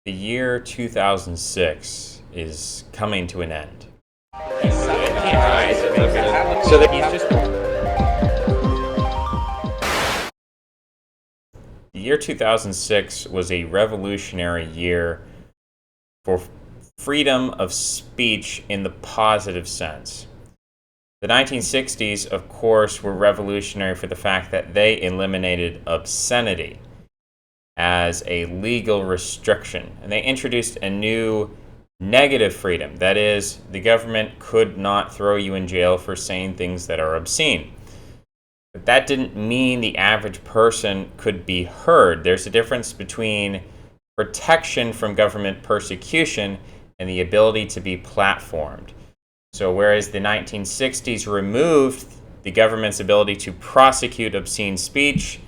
The year 2006 is coming to an end. The year 2006 was a revolutionary year for freedom of speech in the positive sense. The 1960s, of course, were revolutionary for the fact that they eliminated obscenity as a legal restriction, and they introduced a new negative freedom. That is, the government could not throw you in jail for saying things that are obscene. But that didn't mean the average person could be heard. There's a difference between protection from government persecution and the ability to be platformed. So whereas the 1960s removed the government's ability to prosecute obscene speech,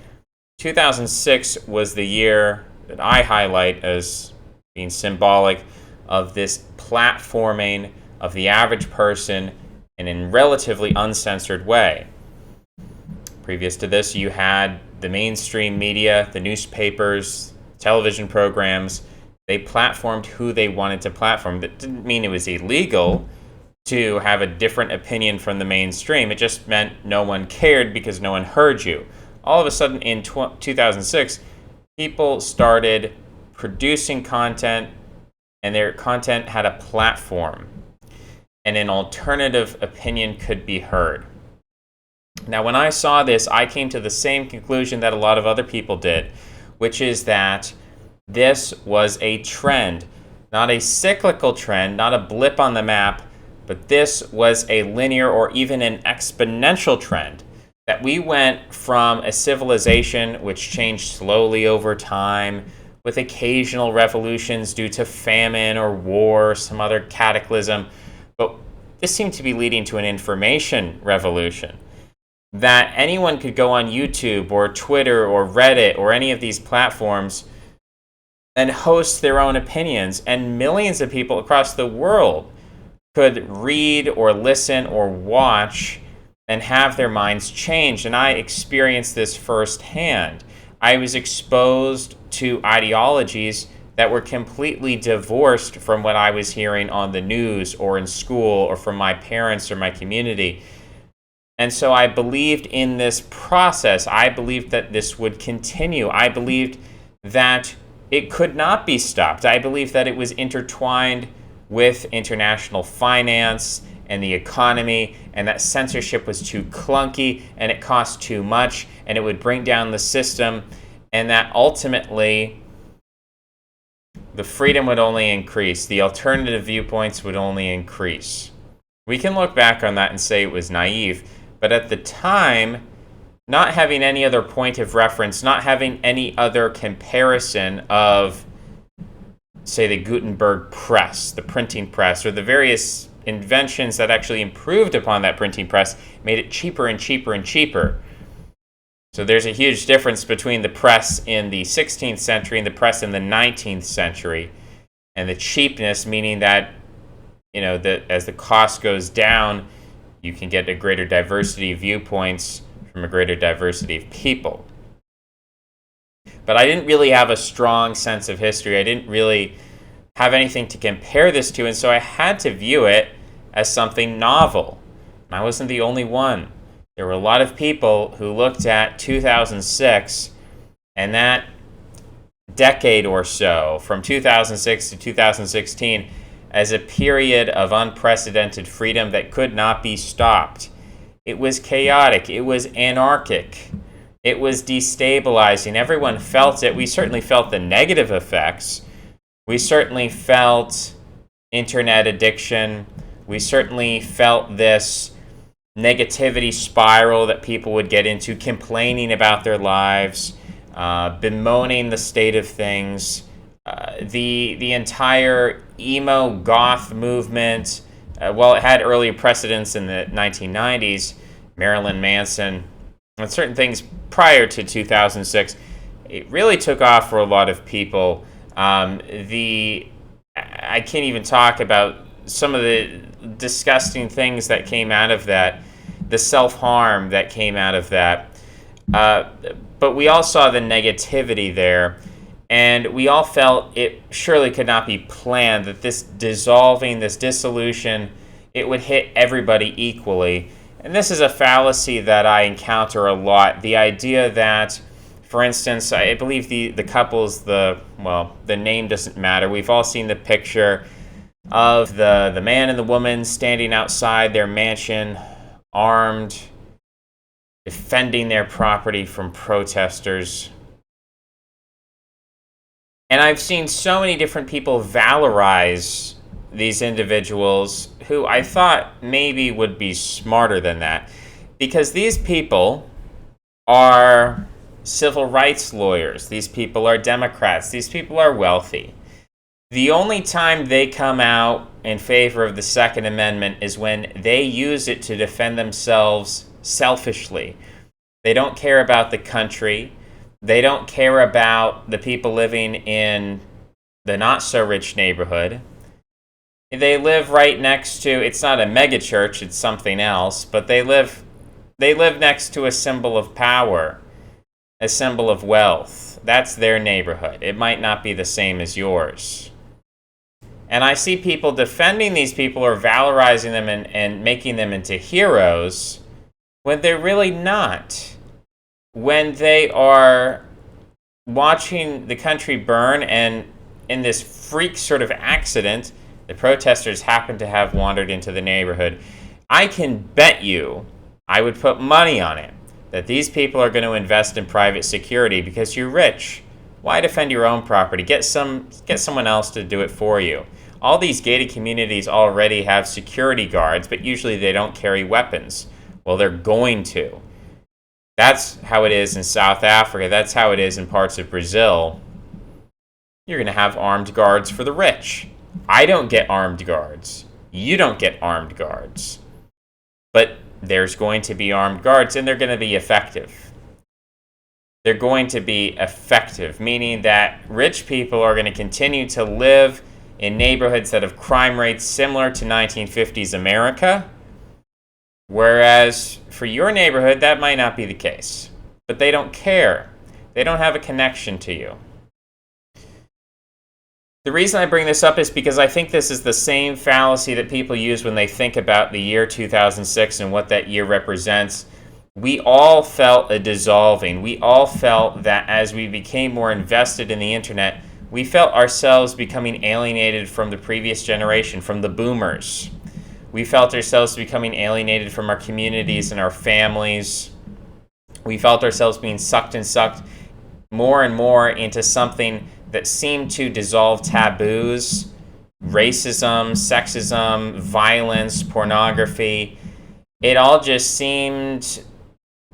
2006 was the year that I highlight as being symbolic of this platforming of the average person in a relatively uncensored way. Previous to this, you had the mainstream media, the newspapers, television programs. They platformed who they wanted to platform. That didn't mean it was illegal to have a different opinion from the mainstream. It just meant no one cared because no one heard you. All of a sudden in 2006, people started producing content, and their content had a platform, and an alternative opinion could be heard. Now, when I saw this, I came to the same conclusion that a lot of other people did, which is that this was a trend, not a cyclical trend, not a blip on the map, but this was a linear or even an exponential trend. That we went from a civilization which changed slowly over time with occasional revolutions due to famine or war or some other cataclysm, but this seemed to be leading to an information revolution. That anyone could go on YouTube or Twitter or Reddit or any of these platforms and host their own opinions, and millions of people across the world could read or listen or watch and have their minds changed. And I experienced this firsthand. I was exposed to ideologies that were completely divorced from what I was hearing on the news or in school or from my parents or my community. And so I believed in this process. I believed that this would continue. I believed that it could not be stopped. I believed that it was intertwined with international finance and the economy, and that censorship was too clunky and it cost too much and it would bring down the system, and that ultimately the freedom would only increase, the alternative viewpoints would only increase. We can look back on that and say it was naive, but at the time, not having any other point of reference, not having any other comparison of, say, the Gutenberg press, the printing press, or the various inventions that actually improved upon that printing press, made it cheaper and cheaper and cheaper. So there's a huge difference between the press in the 16th century and the press in the 19th century. And the cheapness, meaning that, that as the cost goes down, you can get a greater diversity of viewpoints from a greater diversity of people. But I didn't really have a strong sense of history. I didn't really have anything to compare this to, and so I had to view it as something novel. And I wasn't the only one. There were a lot of people who looked at 2006 and that decade or so, from 2006 to 2016, as a period of unprecedented freedom that could not be stopped. It was chaotic. It was anarchic. It was destabilizing. Everyone felt it. We certainly felt the negative effects. We certainly felt internet addiction. We certainly felt this negativity spiral that people would get into, complaining about their lives, bemoaning the state of things. The entire emo goth movement, while it had earlier precedents in the 1990s, Marilyn Manson, and certain things prior to 2006, it really took off for a lot of people. I can't even talk about some of the disgusting things that came out of that, the self-harm that came out of that. But we all saw the negativity there. And we all felt it surely could not be planned, that this dissolving, this dissolution, it would hit everybody equally. And this is a fallacy that I encounter a lot. The idea that, for instance, I believe the couples, the name doesn't matter. We've all seen the picture of the man and the woman standing outside their mansion, armed, defending their property from protesters. And I've seen so many different people valorize these individuals who I thought maybe would be smarter than that. Because these people are civil rights lawyers. These people are Democrats. These people are wealthy. The only time they come out in favor of the Second Amendment is when they use it to defend themselves selfishly. They don't care about the country. They don't care about the people living in the not-so-rich neighborhood. They live right next to, it's not a megachurch, it's something else, but they live next to a symbol of power, a symbol of wealth. That's their neighborhood. It might not be the same as yours. And I see people defending these people or valorizing them and making them into heroes when they're really not. When they are watching the country burn, and in this freak sort of accident, the protesters happen to have wandered into the neighborhood, I can bet you, I would put money on it, that these people are going to invest in private security because you're rich. Why defend your own property? Get someone else to do it for you. All these gated communities already have security guards, but usually they don't carry weapons. Well, they're going to. That's how it is in South Africa. That's how it is in parts of Brazil. You're going to have armed guards for the rich. I don't get armed guards. You don't get armed guards. But there's going to be armed guards, and they're going to be effective. They're going to be effective, meaning that rich people are going to continue to live in neighborhoods that have crime rates similar to 1950s America, whereas for your neighborhood, that might not be the case. But they don't care. They don't have a connection to you. The reason I bring this up is because I think this is the same fallacy that people use when they think about the year 2006 and what that year represents. We all felt a dissolving. We all felt that as we became more invested in the internet, we felt ourselves becoming alienated from the previous generation, from the boomers. We felt ourselves becoming alienated from our communities and our families. We felt ourselves being sucked more and more into something that seemed to dissolve taboos, racism, sexism, violence, pornography. It all just seemed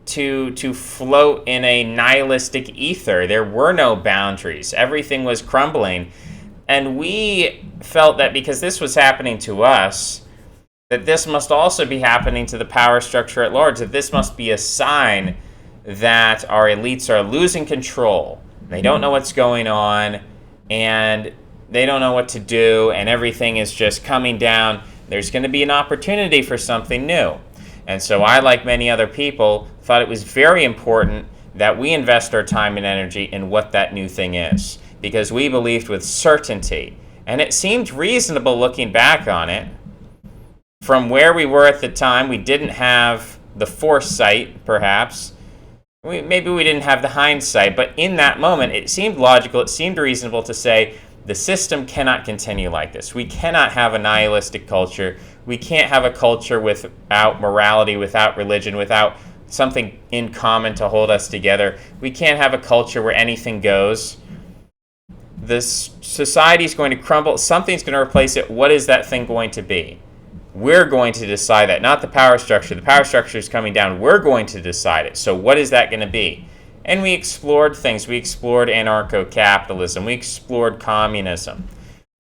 to float in a nihilistic ether. There were no boundaries. Everything was crumbling. And we felt that because this was happening to us, that this must also be happening to the power structure at large, that this must be a sign that our elites are losing control. They don't know what's going on, and they don't know what to do, and everything is just coming down. There's going to be an opportunity for something new. And so I, like many other people, thought it was very important that we invest our time and energy in what that new thing is, because we believed with certainty, and it seemed reasonable looking back on it. From where we were at the time, we didn't have the foresight, perhaps. Maybe we didn't have the hindsight, but in that moment, it seemed logical, it seemed reasonable to say, the system cannot continue like this. We cannot have a nihilistic culture. We can't have a culture without morality, without religion, without something in common to hold us together. We can't have a culture where anything goes. This society is going to crumble. Something's going to replace it. What is that thing going to be? We're going to decide that, not the power structure. The power structure is coming down. We're going to decide it. So what is that going to be? And we explored things. We explored anarcho-capitalism. We explored communism.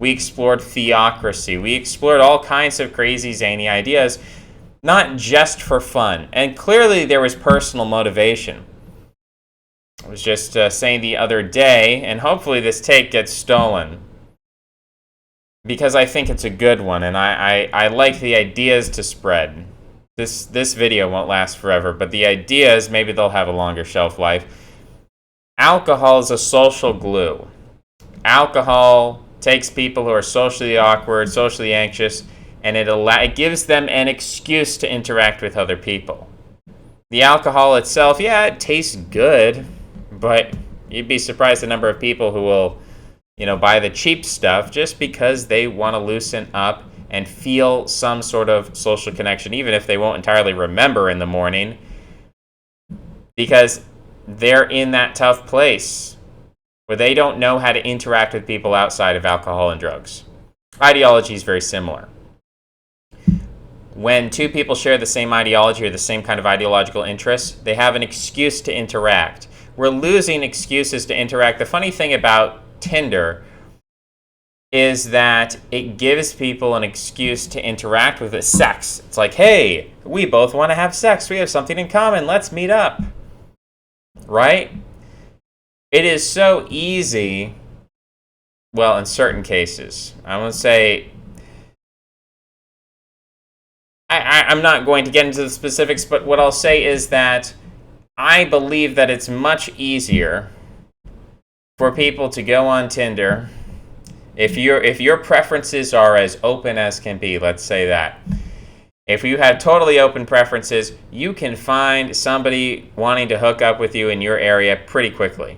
We explored theocracy. We explored all kinds of crazy, zany ideas, not just for fun. And clearly there was personal motivation. I was just saying the other day, and hopefully this tape gets stolen, because I think it's a good one, and I like the ideas to spread. This video won't last forever, but the ideas, maybe they'll have a longer shelf life. Alcohol is a social glue. alcohol takes people who are socially awkward, socially anxious, and it gives them an excuse to interact with other people. The alcohol itself, yeah, it tastes good, but you'd be surprised the number of people who will, buy the cheap stuff just because they want to loosen up and feel some sort of social connection, even if they won't entirely remember in the morning, because they're in that tough place where they don't know how to interact with people outside of alcohol and drugs. Ideology is very similar. When two people share the same ideology or the same kind of ideological interests, they have an excuse to interact. We're losing excuses to interact. The funny thing about Tinder is that it gives people an excuse to interact with sex. It's like, hey, we both want to have sex. We have something in common. Let's meet up. Right? It is so easy, well, in certain cases. I won't say... I'm not going to get into the specifics, but what I'll say is that I believe that it's much easier for people to go on Tinder if your preferences are as open as can be. Let's say that if you have totally open preferences, you can find somebody wanting to hook up with you in your area pretty quickly.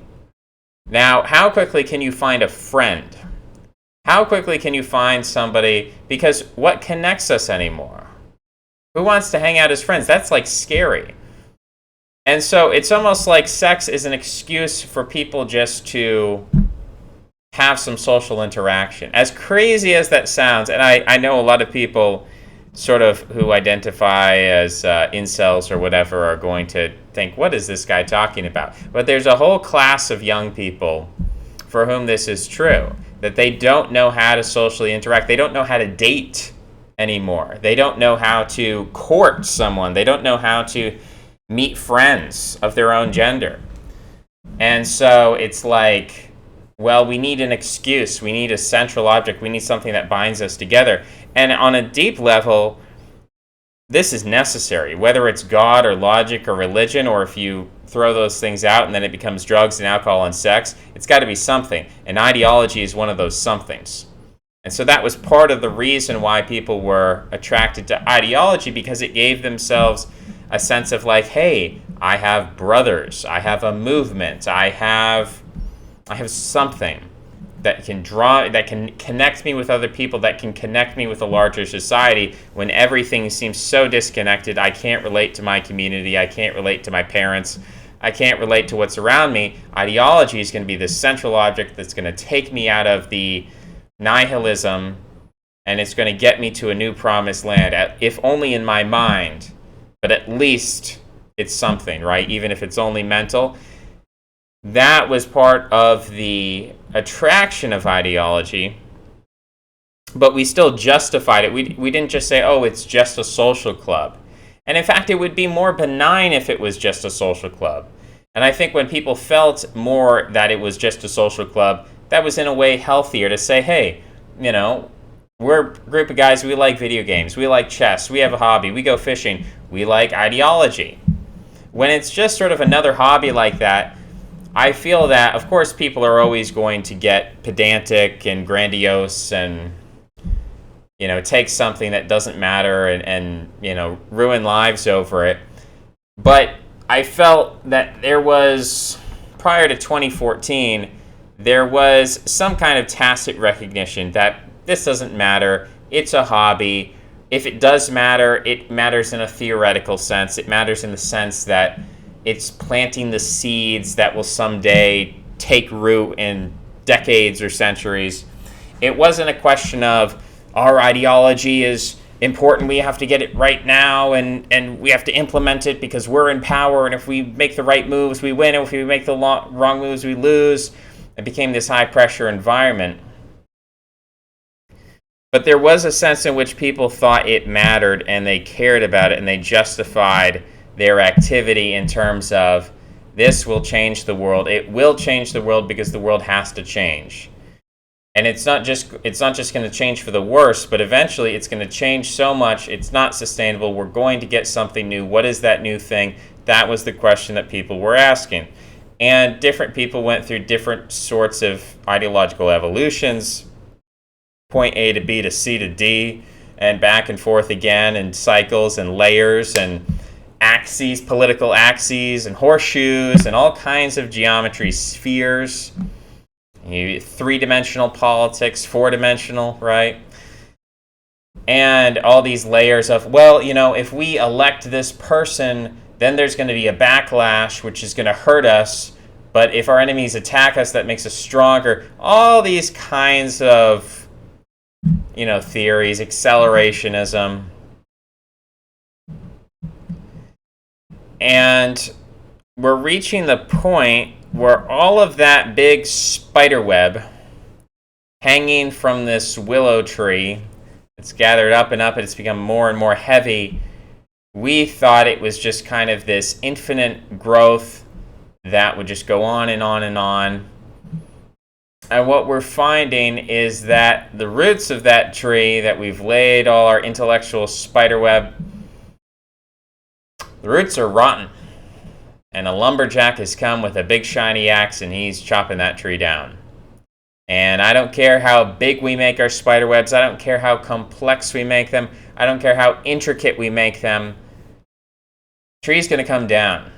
Now, how quickly can you find a friend? How quickly can you find somebody? Because what connects us anymore? Who wants to hang out as friends? That's like scary. And so it's almost like sex is an excuse for people just to have some social interaction. As crazy as that sounds, and I know a lot of people sort of who identify as incels or whatever are going to think, what is this guy talking about? But there's a whole class of young people for whom this is true, that they don't know how to socially interact. They don't know how to date anymore. They don't know how to court someone. They don't know how to meet friends of their own gender. And so it's like, well, we need an excuse. We need a central object. We need something that binds us together. And on a deep level, this is necessary, whether it's God or logic or religion, or if you throw those things out and then it becomes drugs and alcohol and sex, it's got to be something. And ideology is one of those somethings. And so that was part of the reason why people were attracted to ideology, because it gave themselves a sense of like, hey, I have brothers, I have a movement, I have something that can connect me with other people, that can connect me with a larger society when everything seems so disconnected. I can't relate to my community, I can't relate to my parents, I can't relate to what's around me. Ideology is going to be the central object that's going to take me out of the nihilism, and it's going to get me to a new promised land, if only in my mind, but at least it's something, right? Even if it's only mental. That was part of the attraction of ideology, but we still justified it. We didn't just say, oh, it's just a social club. And in fact, it would be more benign if it was just a social club. And I think when people felt more that it was just a social club, that was in a way healthier to say, hey, we're a group of guys, we like video games, we like chess, we have a hobby, we go fishing, we like ideology. When it's just sort of another hobby like that, I feel that, of course, people are always going to get pedantic and grandiose and, take something that doesn't matter and ruin lives over it. But I felt that there was, prior to 2014, there was some kind of tacit recognition that this doesn't matter, it's a hobby. If it does matter, it matters in a theoretical sense. It matters in the sense that it's planting the seeds that will someday take root in decades or centuries. It wasn't a question of our ideology is important, we have to get it right now, and we have to implement it because we're in power, and if we make the right moves, we win, and if we make the wrong moves, we lose. It became this high-pressure environment. But there was a sense in which people thought it mattered, and they cared about it, and they justified their activity in terms of, this will change the world. It will change the world because the world has to change. And it's not just going to change for the worse, but eventually it's going to change so much, it's not sustainable. We're going to get something new. What is that new thing? That was the question that people were asking. And different people went through different sorts of ideological evolutions, point A to B to C to D, and back and forth again, and cycles and layers and axes, political axes, and horseshoes, and all kinds of geometry spheres. Three-dimensional politics, four-dimensional, right? And all these layers of, well, if we elect this person, then there's going to be a backlash, which is going to hurt us. But if our enemies attack us, that makes us stronger. All these kinds of, theories, accelerationism. And we're reaching the point where all of that big spider web hanging from this willow tree, it's gathered up and it's become more and more heavy. We thought it was just kind of this infinite growth that would just go on and on and on. And what we're finding is that the roots of that tree that we've laid all our intellectual spiderweb, the roots are rotten. And a lumberjack has come with a big shiny axe and he's chopping that tree down. And I don't care how big we make our spiderwebs. I don't care how complex we make them. I don't care how intricate we make them. The tree's going to come down.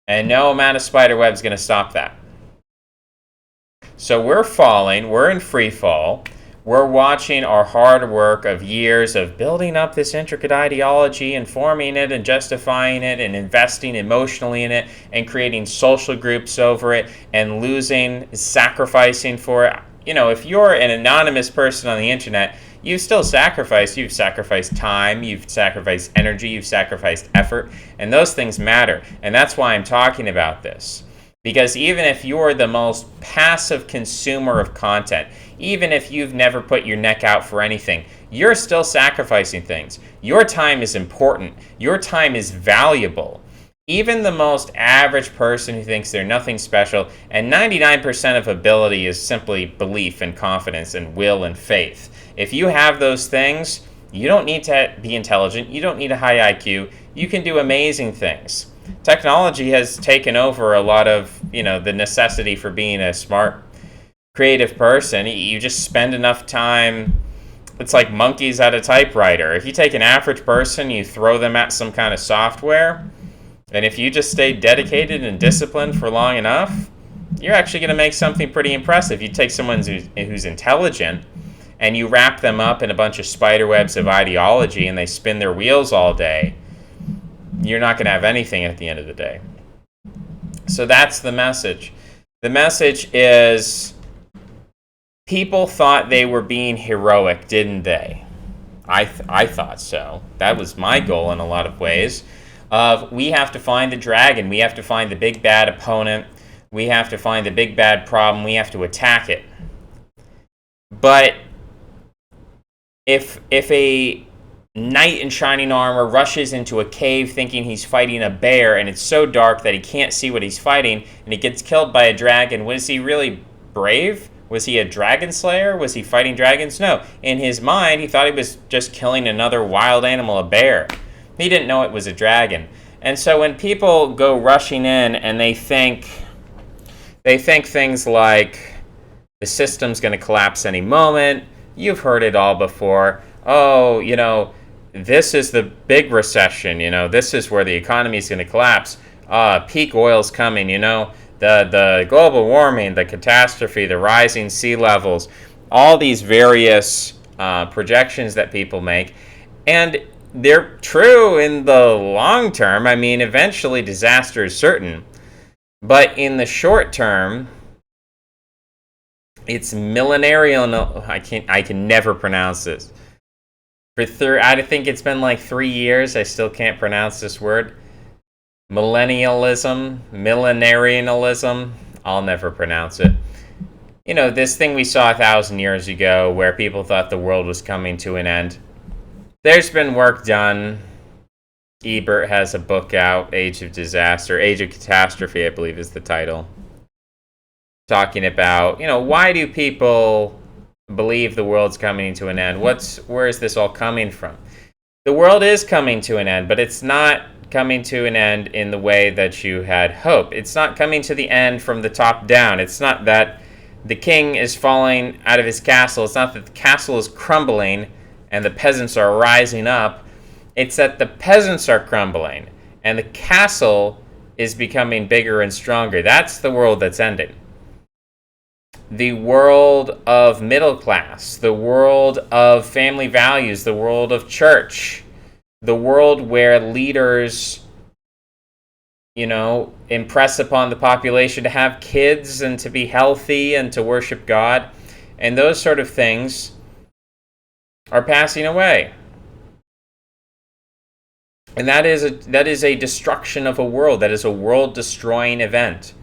And no amount of spiderweb is going to stop that. So we're falling. We're in free fall. We're watching our hard work of years of building up this intricate ideology and forming it and justifying it and investing emotionally in it and creating social groups over it and losing, sacrificing for it. If you're an anonymous person on the internet, you've still sacrificed. You've sacrificed time, you've sacrificed energy, you've sacrificed effort, and those things matter. And that's why I'm talking about this. Because even if you're the most passive consumer of content, even if you've never put your neck out for anything, you're still sacrificing things. Your time is important. Your time is valuable. Even the most average person who thinks they're nothing special, and 99% of ability is simply belief and confidence and will and faith. If you have those things, you don't need to be intelligent. You don't need a high IQ. You can do amazing things. Technology has taken over a lot of, the necessity for being a smart, creative person. You just spend enough time. It's like monkeys at a typewriter. If you take an average person, you throw them at some kind of software, and if you just stay dedicated and disciplined for long enough, you're actually going to make something pretty impressive. You take someone who's intelligent and you wrap them up in a bunch of spiderwebs of ideology and they spin their wheels all day, you're not going to have anything at the end of the day. So that's the message. The message is, people thought they were being heroic, didn't they? I thought so. That was my goal in a lot of ways. We have to find the dragon. We have to find the big bad opponent. We have to find the big bad problem. We have to attack it. But if a knight in shining armor rushes into a cave thinking he's fighting a bear, and it's so dark that he can't see what he's fighting, and he gets killed by a dragon, was he really brave? Was he a dragon slayer? Was he fighting dragons? No. In his mind, he thought he was just killing another wild animal, a bear. He didn't know it was a dragon. And so when people go rushing in and they think things like the system's going to collapse any moment, you've heard it all before. Oh, this is the big recession, this is where the economy is going to collapse. Peak oil's coming, the global warming, the catastrophe, the rising sea levels, all these various projections that people make. And they're true in the long term. I mean, eventually disaster is certain. But in the short term, it's millenarian. I can never pronounce this. I think it's been like 3 years. I still can't pronounce this word. Millennialism. I'll never pronounce it. This thing we saw 1,000 years ago where people thought the world was coming to an end. There's been work done. Ebert has a book out, Age of Catastrophe, I believe is the title. Talking about, why do people believe the world's coming to an end? Where is this all coming from? The world is coming to an end, but it's not coming to an end in the way that you had hoped. It's not coming to the end from the top down. It's not that the king is falling out of his castle. It's not that the castle is crumbling and the peasants are rising up. It's that the peasants are crumbling and the castle is becoming bigger and stronger. That's the world that's ending. The world of middle class, the world of family values, the world of church, the world where leaders, impress upon the population to have kids and to be healthy and to worship God, and those sort of things are passing away. And that is a destruction of a world. That is a world-destroying event.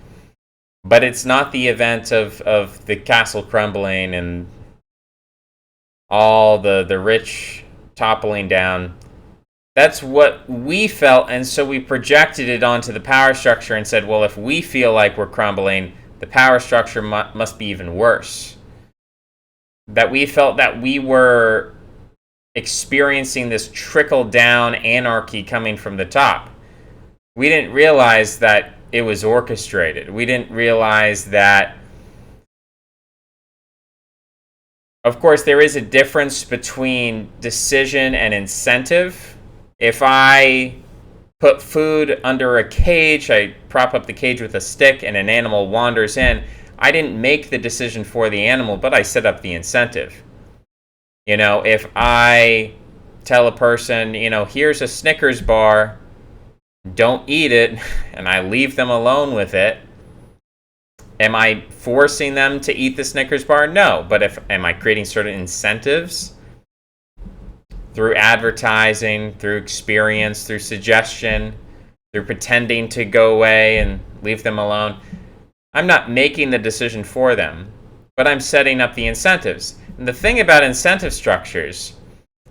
But it's not the event of the castle crumbling and all the rich toppling down. That's what we felt, and so we projected it onto the power structure and said, well, if we feel like we're crumbling, the power structure must be even worse. That we felt that we were experiencing this trickle-down anarchy coming from the top. We didn't realize that it was orchestrated. We didn't realize that, of course, there is a difference between decision and incentive. If I put food under a cage, I prop up the cage with a stick and an animal wanders in, I didn't make the decision for the animal, but I set up the incentive. If I tell a person, here's a Snickers bar, don't eat it, and I leave them alone with it, am I forcing them to eat the Snickers bar? No. But am I creating certain incentives through advertising, through experience, through suggestion, through pretending to go away and leave them alone? I'm not making the decision for them, but I'm setting up the incentives. And the thing about incentive structures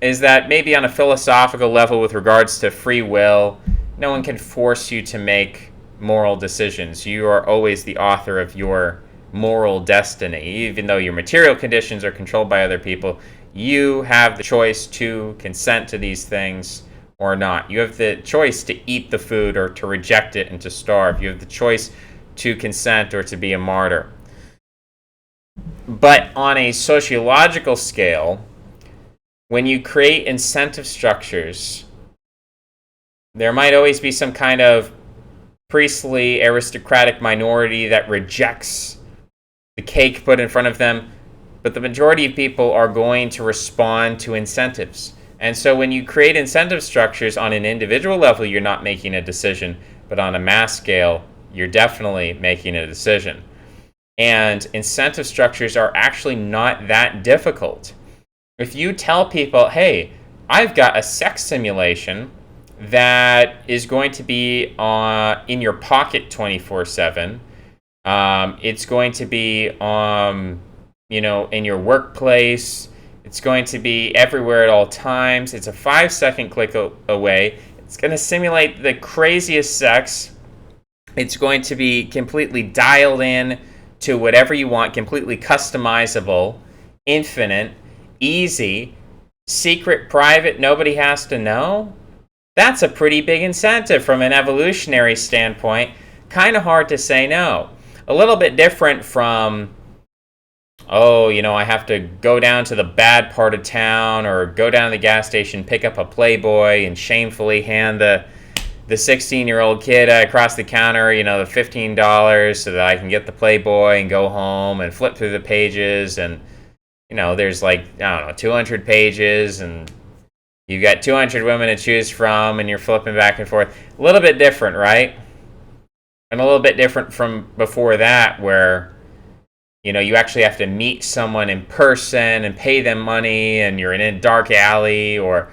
is that maybe on a philosophical level with regards to free will, no one can force you to make moral decisions. You are always the author of your moral destiny. Even though your material conditions are controlled by other people, you have the choice to consent to these things or not. You have the choice to eat the food or to reject it and to starve. You have the choice to consent or to be a martyr. But on a sociological scale, when you create incentive structures, there might always be some kind of priestly aristocratic minority that rejects the cake put in front of them, but the majority of people are going to respond to incentives. And so when you create incentive structures on an individual level, you're not making a decision, but on a mass scale, you're definitely making a decision. And incentive structures are actually not that difficult. If you tell people, hey, I've got a sex simulation that is going to be in your pocket 24/7. It's going to be in your workplace. It's going to be everywhere at all times. It's a 5-second click away. It's going to simulate the craziest sex. It's going to be completely dialed in to whatever you want, completely customizable, infinite, easy, secret, private, nobody has to know. That's a pretty big incentive from an evolutionary standpoint. Kind of hard to say no. A little bit different from, I have to go down to the bad part of town or go down to the gas station, pick up a Playboy, and shamefully hand the 16-year-old kid across the counter, the $15 so that I can get the Playboy and go home and flip through the pages. And, there's 200 pages and you got 200 women to choose from and you're flipping back and forth. A little bit different, right? And a little bit different from before that where, you actually have to meet someone in person and pay them money and you're in a dark alley. Or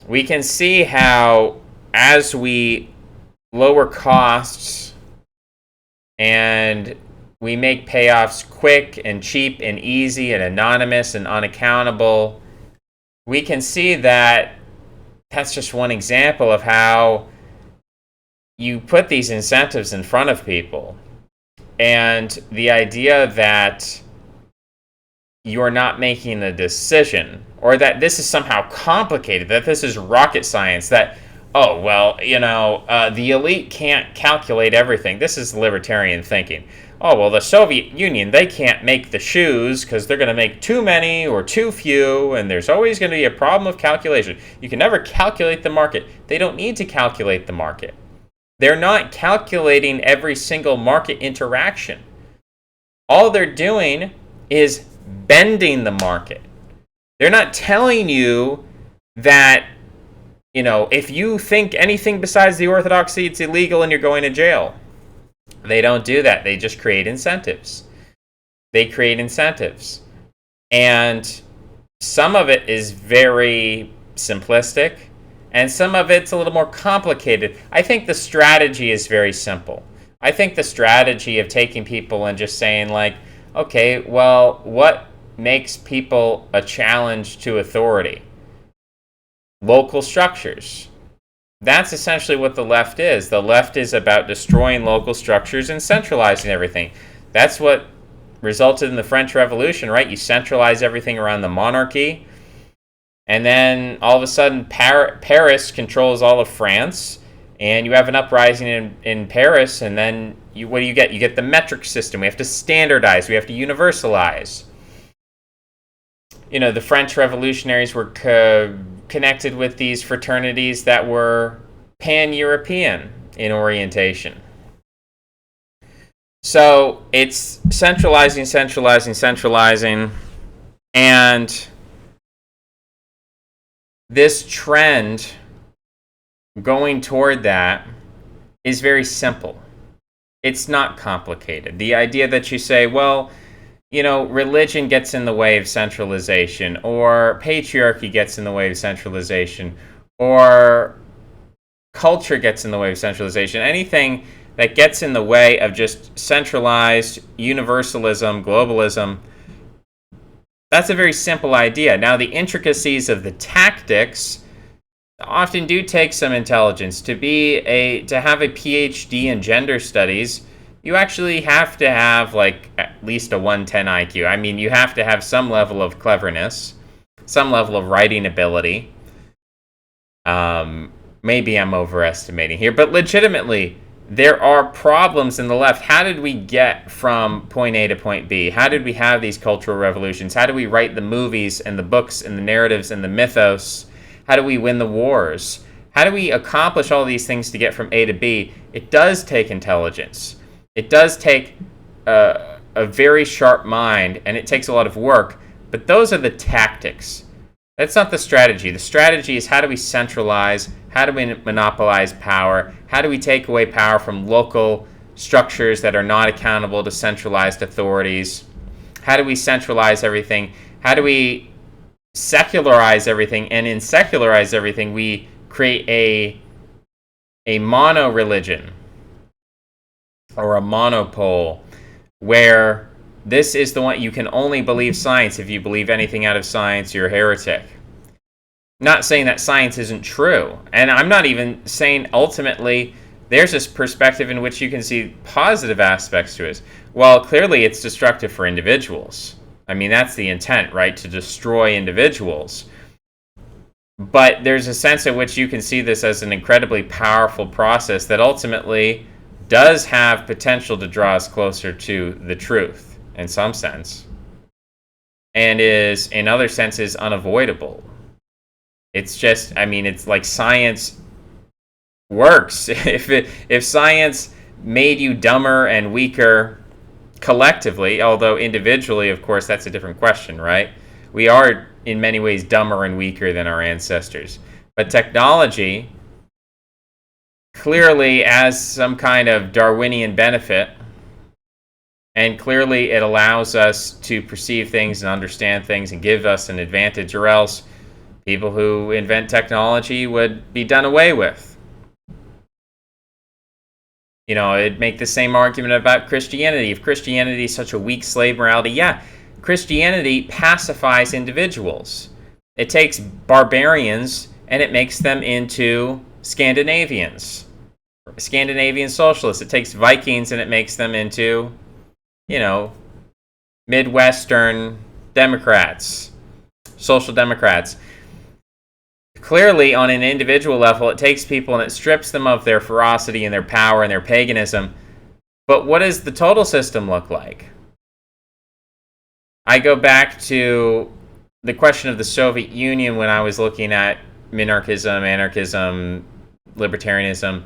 we can see how as we lower costs and we make payoffs quick and cheap and easy and anonymous and unaccountable, we can see that that's just one example of how you put these incentives in front of people. And the idea that you're not making a decision, or that this is somehow complicated, that this is rocket science, that, oh, well, the elite can't calculate everything. This is libertarian thinking. Oh, well, the Soviet Union, they can't make the shoes because they're going to make too many or too few, and there's always going to be a problem of calculation. You can never calculate the market. They don't need to calculate the market. They're not calculating every single market interaction. All they're doing is bending the market. They're not telling you that, if you think anything besides the orthodoxy, it's illegal and you're going to jail. They don't do that. They just create incentives. And some of it is very simplistic, and some of it's a little more complicated. I think the strategy is very simple. I think the strategy of taking people and just saying, like, okay, well, what makes people a challenge to authority? Local structures. That's essentially what the left is. The left is about destroying local structures and centralizing everything. That's what resulted in the French Revolution, right? You centralize everything around the monarchy, and then all of a sudden Paris controls all of France, and you have an uprising in Paris, and then what do you get? You get the metric system. We have to standardize. We have to universalize. The French revolutionaries were connected with these fraternities that were pan-European in orientation. So it's centralizing, and this trend going toward that is very simple. It's not complicated. The idea that you say, well, religion gets in the way of centralization, or patriarchy gets in the way of centralization, or culture gets in the way of centralization. Anything that gets in the way of just centralized universalism, globalism, that's a very simple idea. Now, the intricacies of the tactics often do take some intelligence. To have a PhD in gender studies, you actually have to have at least a 110 IQ. I mean, you have to have some level of cleverness, some level of writing ability. Maybe I'm overestimating here, but legitimately, there are problems in the left. How did we get from point A to point B? How did we have these cultural revolutions? How do we write the movies and the books and the narratives and the mythos? How do we win the wars? How do we accomplish all these things to get from A to B? It does take intelligence. It does take a very sharp mind, and it takes a lot of work, but those are the tactics. That's not the strategy. The strategy is, how do we centralize? How do we monopolize power? How do we take away power from local structures that are not accountable to centralized authorities? How do we centralize everything? How do we secularize everything? And in secularize everything, we create a mono-religion or a monopole, where this is the one, you can only believe science. If you believe anything out of science, you're a heretic. Not saying that science isn't true. And I'm not even saying ultimately there's this perspective in which you can see positive aspects to it. Well, clearly it's destructive for individuals. I mean, that's the intent, right? To destroy individuals. But there's a sense in which you can see this as an incredibly powerful process that ultimately does have potential to draw us closer to the truth in some sense, and is in other senses unavoidable. It's just, it's like science works. If science made you dumber and weaker collectively, although individually, of course, that's a different question, right? We are in many ways dumber and weaker than our ancestors. But technology clearly has some kind of Darwinian benefit, and clearly it allows us to perceive things and understand things and give us an advantage, or else people who invent technology would be done away with. It'd make the same argument about Christianity. If Christianity is such a weak slave morality, yeah, Christianity pacifies individuals. It takes barbarians and it makes them into Scandinavian socialists. It takes Vikings and it makes them into, Midwestern Democrats, social democrats. Clearly, on an individual level, it takes people and it strips them of their ferocity and their power and their paganism. But what does the total system look like? I go back to the question of the Soviet Union when I was looking at minarchism, anarchism, libertarianism.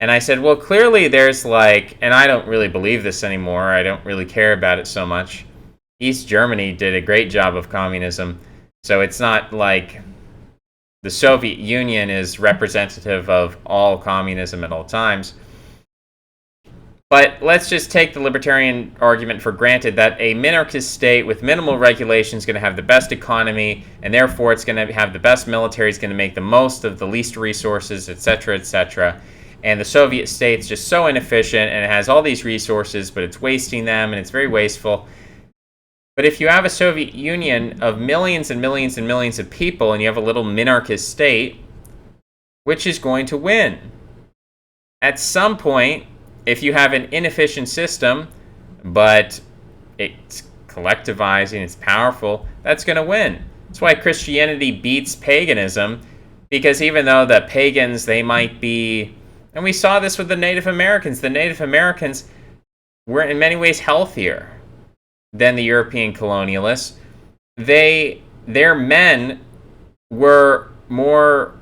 And I said, well, clearly there's and I don't really believe this anymore. I don't really care about it so much. East Germany did a great job of communism. So it's not like the Soviet Union is representative of all communism at all times. But let's just take the libertarian argument for granted that a minarchist state with minimal regulation is going to have the best economy, and therefore it's going to have the best military, it's going to make the most of the least resources, etc., etc. And the Soviet state's just so inefficient, and it has all these resources, but it's wasting them, and it's very wasteful. But if you have a Soviet Union of millions and millions and millions of people, and you have a little minarchist state, which is going to win? At some point, if you have an inefficient system, but it's collectivizing, it's powerful, that's going to win. That's why Christianity beats paganism, because even though the pagans, they might be, and we saw this with the Native Americans were in many ways healthier than the European colonialists. Their men were more,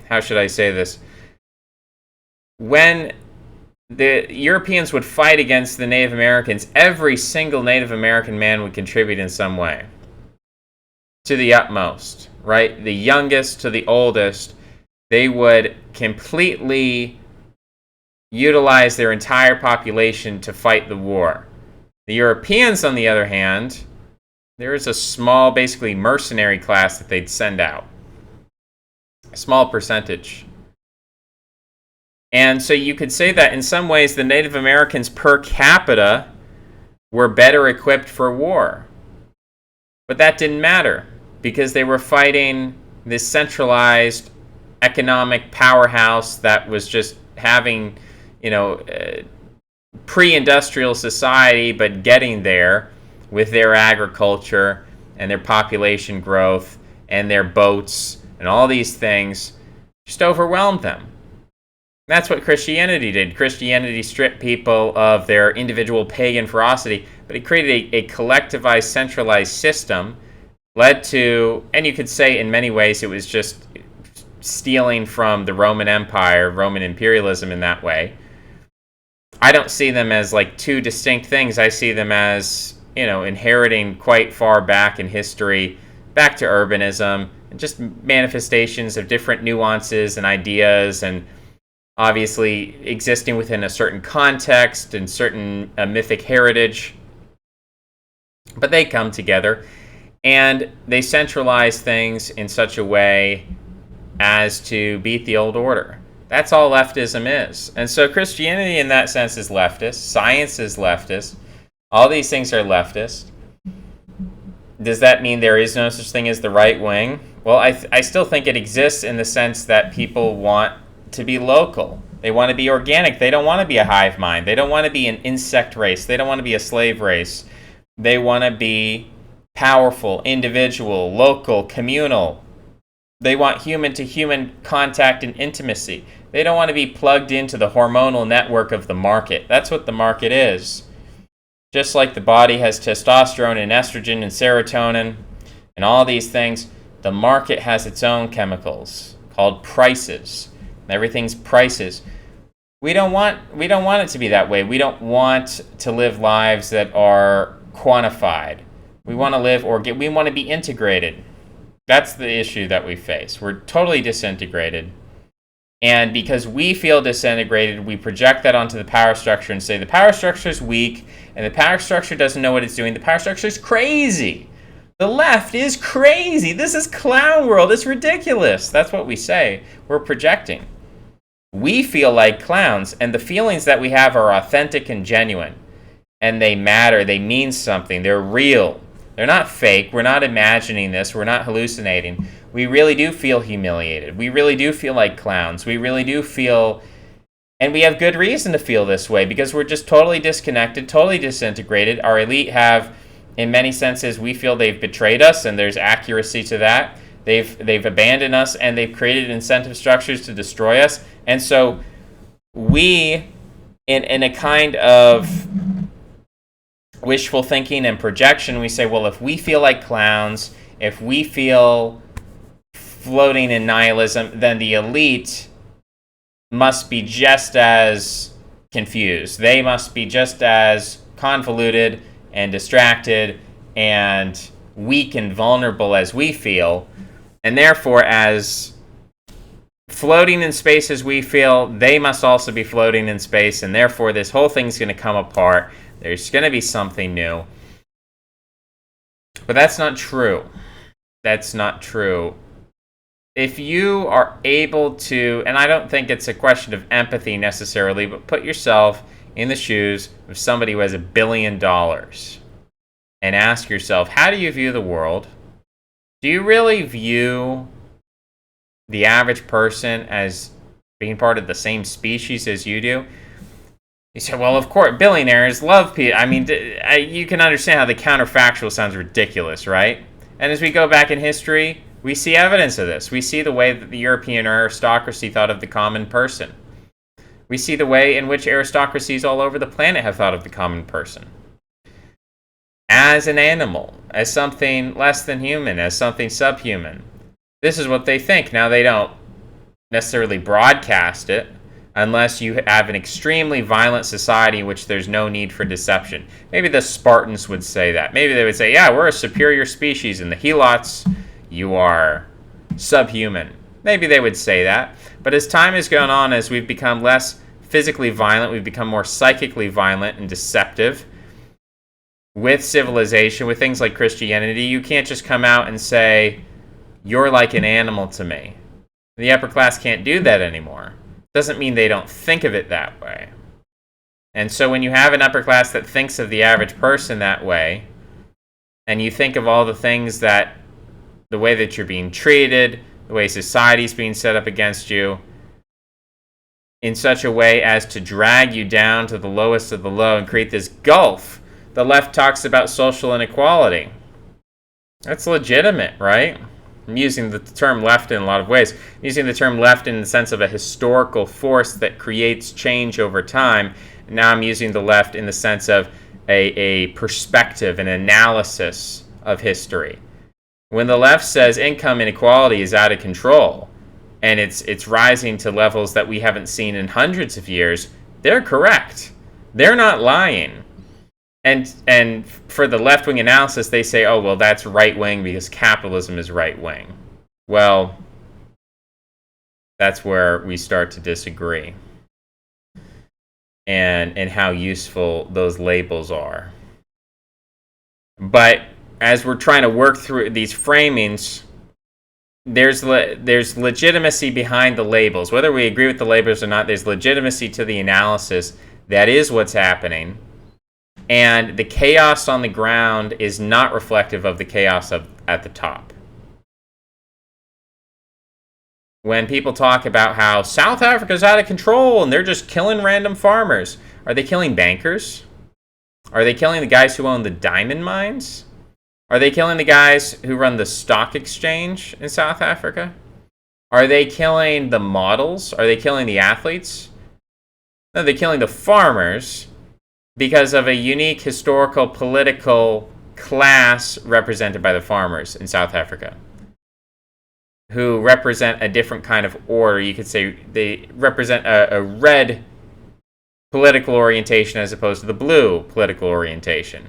how should I say this? When the Europeans would fight against the Native Americans, every single Native American man would contribute in some way, to the utmost, right? The youngest to the oldest, they would completely utilize their entire population to fight the war. The Europeans, on the other hand, there is a small, basically mercenary class that they'd send out. A small percentage. And so you could say that in some ways the Native Americans per capita were better equipped for war. But that didn't matter because they were fighting this centralized economic powerhouse that was just having, pre-industrial society, but getting there with their agriculture and their population growth and their boats and all these things just overwhelmed them. That's what Christianity did. Christianity stripped people of their individual pagan ferocity, but it created a collectivized, centralized system, led to, and you could say in many ways it was just stealing from the Roman Empire, Roman imperialism in that way. I don't see them as two distinct things. I see them as, inheriting quite far back in history, back to urbanism, and just manifestations of different nuances and ideas, and obviously existing within a certain context and certain mythic heritage. But they come together, and they centralize things in such a way as to beat the old order. That's all leftism is. And so Christianity in that sense is leftist. Science is leftist. All these things are leftist. Does that mean there is no such thing as the right wing? Well, I still think it exists in the sense that people want to be local. They want to be organic. They don't want to be a hive mind. They don't want to be an insect race. They don't want to be a slave race. They want to be powerful, individual, local, communal. They want human-to-human contact and intimacy. They don't want to be plugged into the hormonal network of the market. That's what the market is. Just like the body has testosterone and estrogen and serotonin and all these things, the market has its own chemicals called prices. Everything's prices. We don't want it to be that way. We don't want to live lives that are quantified. We want to live we want to be integrated. That's the issue that we face. We're totally disintegrated. And because we feel disintegrated, we project that onto the power structure and say the power structure is weak and the power structure doesn't know what it's doing. The power structure is crazy. The left is crazy. This is clown world. It's ridiculous. That's what we say. We're projecting. We feel like clowns, and the feelings that we have are authentic and genuine. And they matter. They mean something. They're real. They're not fake. We're not imagining this. We're not hallucinating. We really do feel humiliated. We really do feel like clowns. We really do feel, and we have good reason to feel this way because we're just totally disconnected, totally disintegrated. Our elite have, in many senses, we feel they've betrayed us, and there's accuracy to that. They've abandoned us, and they've created incentive structures to destroy us. And so we, in a kind of wishful thinking and projection, we say, well, if we feel like clowns, if we feel floating in nihilism, then the elite must be just as confused. They must be just as convoluted and distracted and weak and vulnerable as we feel. And therefore, as floating in space as we feel, they must also be floating in space. And therefore, this whole thing's going to come apart. There's going to be something new. But that's not true. That's not true. If you are able to, and I don't think it's a question of empathy necessarily, but put yourself in the shoes of somebody who has $1 billion and ask yourself, how do you view the world? Do you really view the average person as being part of the same species as you do? You say, well, of course, billionaires love people. I mean, you can understand how the counterfactual sounds ridiculous, right? And as we go back in history, we see evidence of this. We see the way that the European aristocracy thought of the common person. We see the way in which aristocracies all over the planet have thought of the common person. As an animal, as something less than human, as something subhuman. This is what they think. Now, they don't necessarily broadcast it unless you have an extremely violent society in which there's no need for deception. Maybe the Spartans would say that. Maybe they would say, yeah, we're a superior species, and the Helots, you are subhuman. Maybe they would say that. But as time has gone on, as we've become less physically violent, we've become more psychically violent and deceptive. With civilization, with things like Christianity, you can't just come out and say, you're like an animal to me. The upper class can't do that anymore. Doesn't mean they don't think of it that way. And so when you have an upper class that thinks of the average person that way, and you think of all the things that, the way that you're being treated, the way society's being set up against you, in such a way as to drag you down to the lowest of the low and create this gulf. The left talks about social inequality. That's legitimate, right? I'm using the term left in a lot of ways. I'm using the term left in the sense of a historical force that creates change over time. Now I'm using the left in the sense of a perspective, an analysis of history. When the left says income inequality is out of control and it's rising to levels that we haven't seen in hundreds of years, they're correct. They're not lying. And for the left-wing analysis, they say, oh, well, that's right-wing because capitalism is right-wing. Well, that's where we start to disagree and how useful those labels are. But as we're trying to work through these framings, there's legitimacy behind the labels. Whether we agree with the labels or not, there's legitimacy to the analysis. That is what's happening. And the chaos on the ground is not reflective of the chaos at the top. When people talk about how South Africa's out of control and they're just killing random farmers, are they killing bankers? Are they killing the guys who own the diamond mines? Are they killing the guys who run the stock exchange in South Africa? Are they killing the models? Are they killing the athletes? No, they're killing the farmers because of a unique historical political class represented by the farmers in South Africa, who represent a different kind of order. You could say they represent a red political orientation as opposed to the blue political orientation.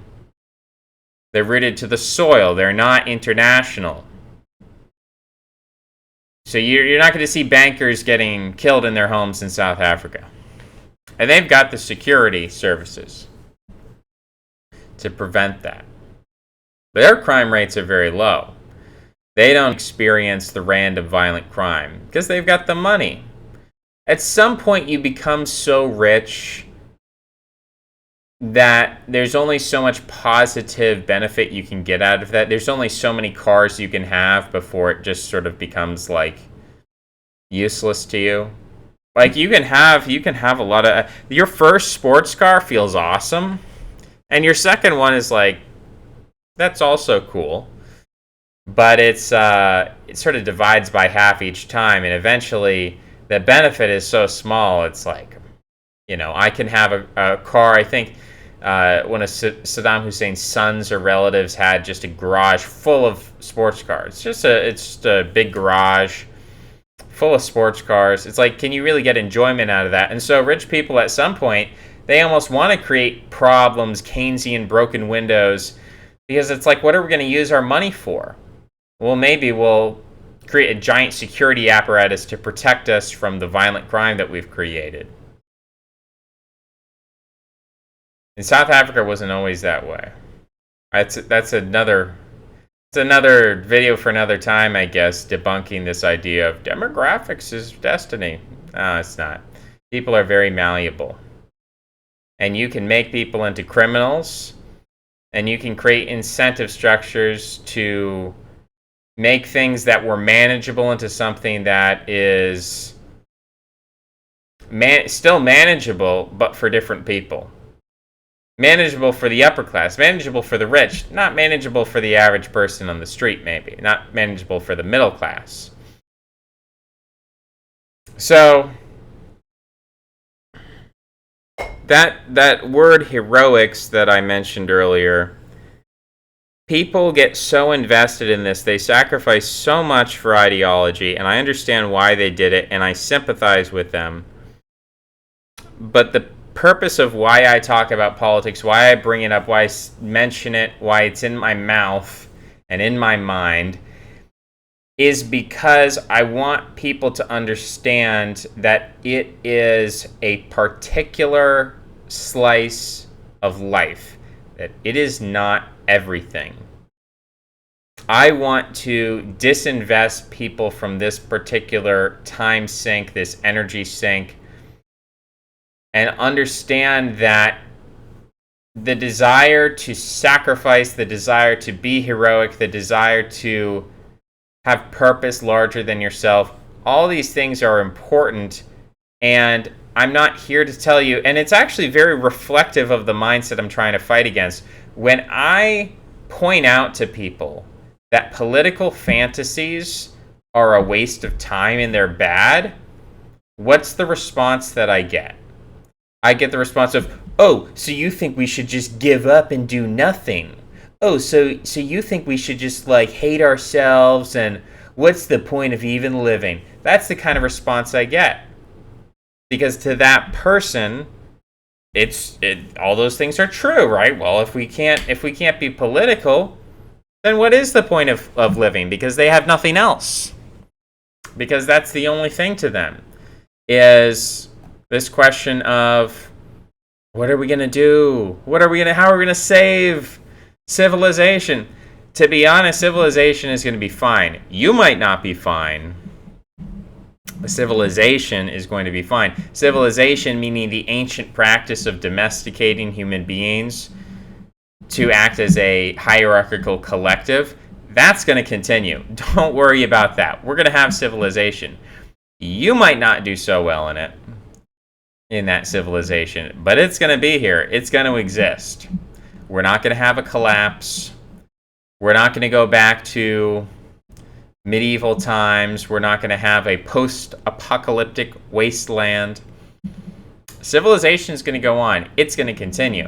They're rooted to the soil. They're not international. So you're not going to see bankers getting killed in their homes in South Africa. And they've got the security services to prevent that. Their crime rates are very low. They don't experience the random violent crime because they've got the money. At some point, you become so rich that there's only so much positive benefit you can get out of that. There's only so many cars you can have before it just sort of becomes like useless to you. Like you can have a lot of, your first sports car feels awesome, and your second one is like, that's also cool. but it sort of divides by half each time, and eventually the benefit is so small. It's like, I can have a car. I think one of Saddam Hussein's sons or relatives had just a garage full of sports cars. It's just a big garage full of sports cars. It's like, can you really get enjoyment out of that? And so rich people at some point, they almost want to create problems, Keynesian broken windows, because it's like, what are we going to use our money for? Well, maybe we'll create a giant security apparatus to protect us from the violent crime that we've created. And South Africa wasn't always that way. That's another video for another time, I guess, debunking this idea of demographics is destiny. No, it's not. People are very malleable. And you can make people into criminals, and you can create incentive structures to make things that were manageable into something that is still manageable, but for different people. Manageable for the upper class, manageable for the rich, not manageable for the average person on the street, maybe. Not manageable for the middle class. So, that word heroics that I mentioned earlier, people get so invested in this, they sacrifice so much for ideology, and I understand why they did it, and I sympathize with them. But the purpose of why I talk about politics, why I bring it up, why I mention it, why it's in my mouth and in my mind, is because I want people to understand that it is a particular slice of life, that it is not everything. I want to disinvest people from this particular time sink, this energy sink, and understand that the desire to sacrifice, the desire to be heroic, the desire to have purpose larger than yourself, all these things are important. And I'm not here to tell you, and it's actually very reflective of the mindset I'm trying to fight against. When I point out to people that political fantasies are a waste of time and they're bad, what's the response that I get? I get the response of, oh, so you think we should just give up and do nothing? Oh, so you think we should just hate ourselves, and what's the point of even living? That's the kind of response I get. Because to that person, all those things are true, right? Well, if we can't be political, then what is the point of living? Because they have nothing else. Because that's the only thing to them, is this question of, what are we going to do? How are we going to save civilization? To be honest, civilization is going to be fine. You might not be fine. Civilization is going to be fine. Civilization meaning the ancient practice of domesticating human beings to act as a hierarchical collective. That's going to continue. Don't worry about that. We're going to have civilization. You might not do so well in that civilization, but it's going to be here. It's going to exist. We're not going to have a collapse. We're not going to go back to medieval times. We're not going to have a post-apocalyptic wasteland. Civilization is going to go on. It's going to continue.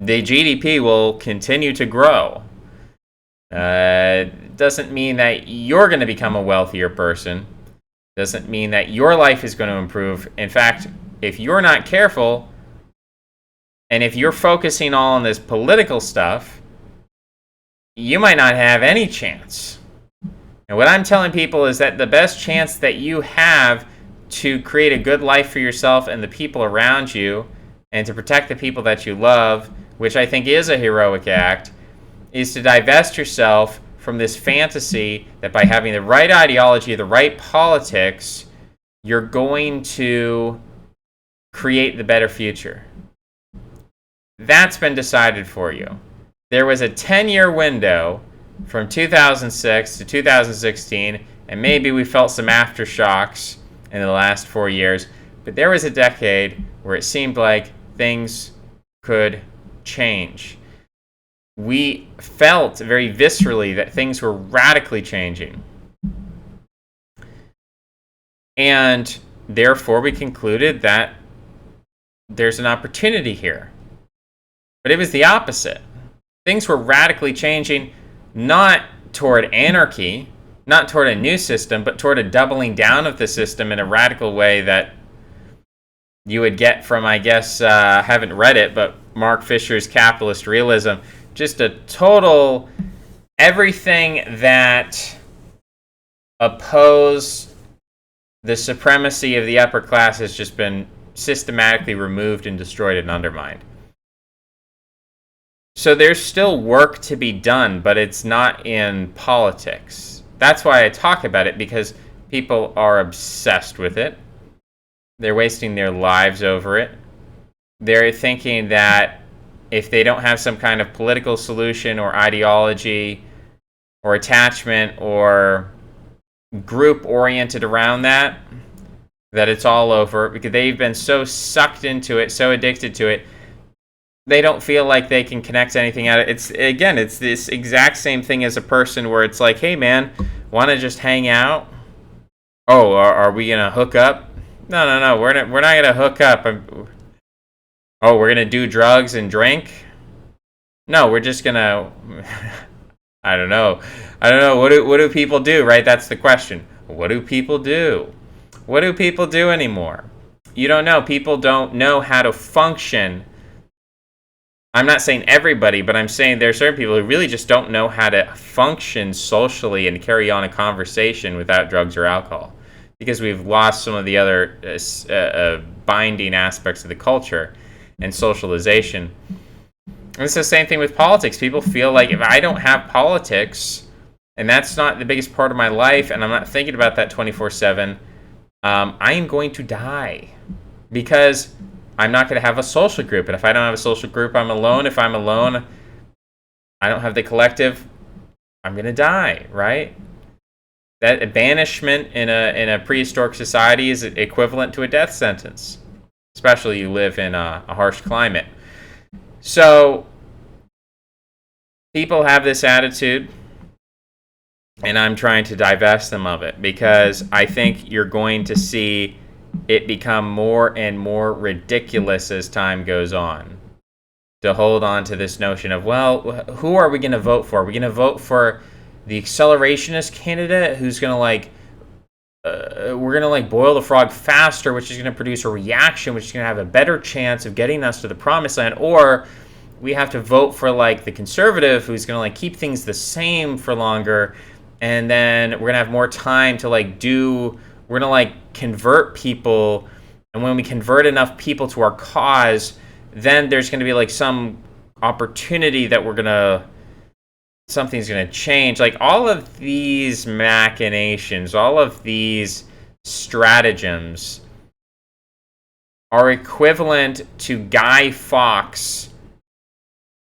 The GDP will continue to grow. Doesn't mean that you're going to become a wealthier person. Doesn't mean that your life is going to improve. In fact, if you're not careful, and if you're focusing all on this political stuff, you might not have any chance. And what I'm telling people is that the best chance that you have to create a good life for yourself and the people around you, and to protect the people that you love, which I think is a heroic act, is to divest yourself from this fantasy that by having the right ideology, the right politics, you're going to create the better future. That's been decided for you. There was a 10-year window from 2006 to 2016, and maybe we felt some aftershocks in the last 4 years, but there was a decade where it seemed like things could change. we felt very viscerally that things were radically changing. And therefore, we concluded that there's an opportunity here. But it was the opposite. Things were radically changing, not toward anarchy, not toward a new system, but toward a doubling down of the system in a radical way that you would get from, I guess, I haven't read it, but Mark Fisher's Capitalist Realism. Just a total, everything that opposed the supremacy of the upper class has just been systematically removed and destroyed and undermined. So there's still work to be done, but it's not in politics. That's why I talk about it, because people are obsessed with it. They're wasting their lives over it. They're thinking that if they don't have some kind of political solution or ideology or attachment or group oriented around that, that it's all over, because they've been so sucked into it, so addicted to it, they don't feel like they can connect anything out of it. It's this exact same thing as a person where it's like, hey man, want to just hang out? Oh, are we going to hook up? No, we're not going to hook up. Oh, we're going to do drugs and drink? No, we're just going to, I don't know. What do people do, right? That's the question. What do people do? What do people do anymore? You don't know. People don't know how to function. I'm not saying everybody, but I'm saying there are certain people who really just don't know how to function socially and carry on a conversation without drugs or alcohol, because we've lost some of the other binding aspects of the culture and socialization. And it's the same thing with politics. People feel like if I don't have politics, and that's not the biggest part of my life, and I'm not thinking about that 24/7, I am going to die, because I'm not going to have a social group. And if I don't have a social group, I'm alone. If I'm alone, I don't have the collective, I'm going to die, right? That banishment in a prehistoric society is equivalent to a death sentence, especially you live in a harsh climate. So people have this attitude, and I'm trying to divest them of it, because I think you're going to see it become more and more ridiculous as time goes on to hold on to this notion of, well, who are we going to vote for? Are we going to vote for the accelerationist candidate who's going to we're going to boil the frog faster, which is going to produce a reaction, which is going to have a better chance of getting us to the promised land? Or we have to vote for the conservative who's going to keep things the same for longer, and then we're going to have more time to we're going to convert people, and when we convert enough people to our cause, then there's going to be some opportunity that something's going to change. All of these machinations, all of these stratagems are equivalent to Guy Fawkes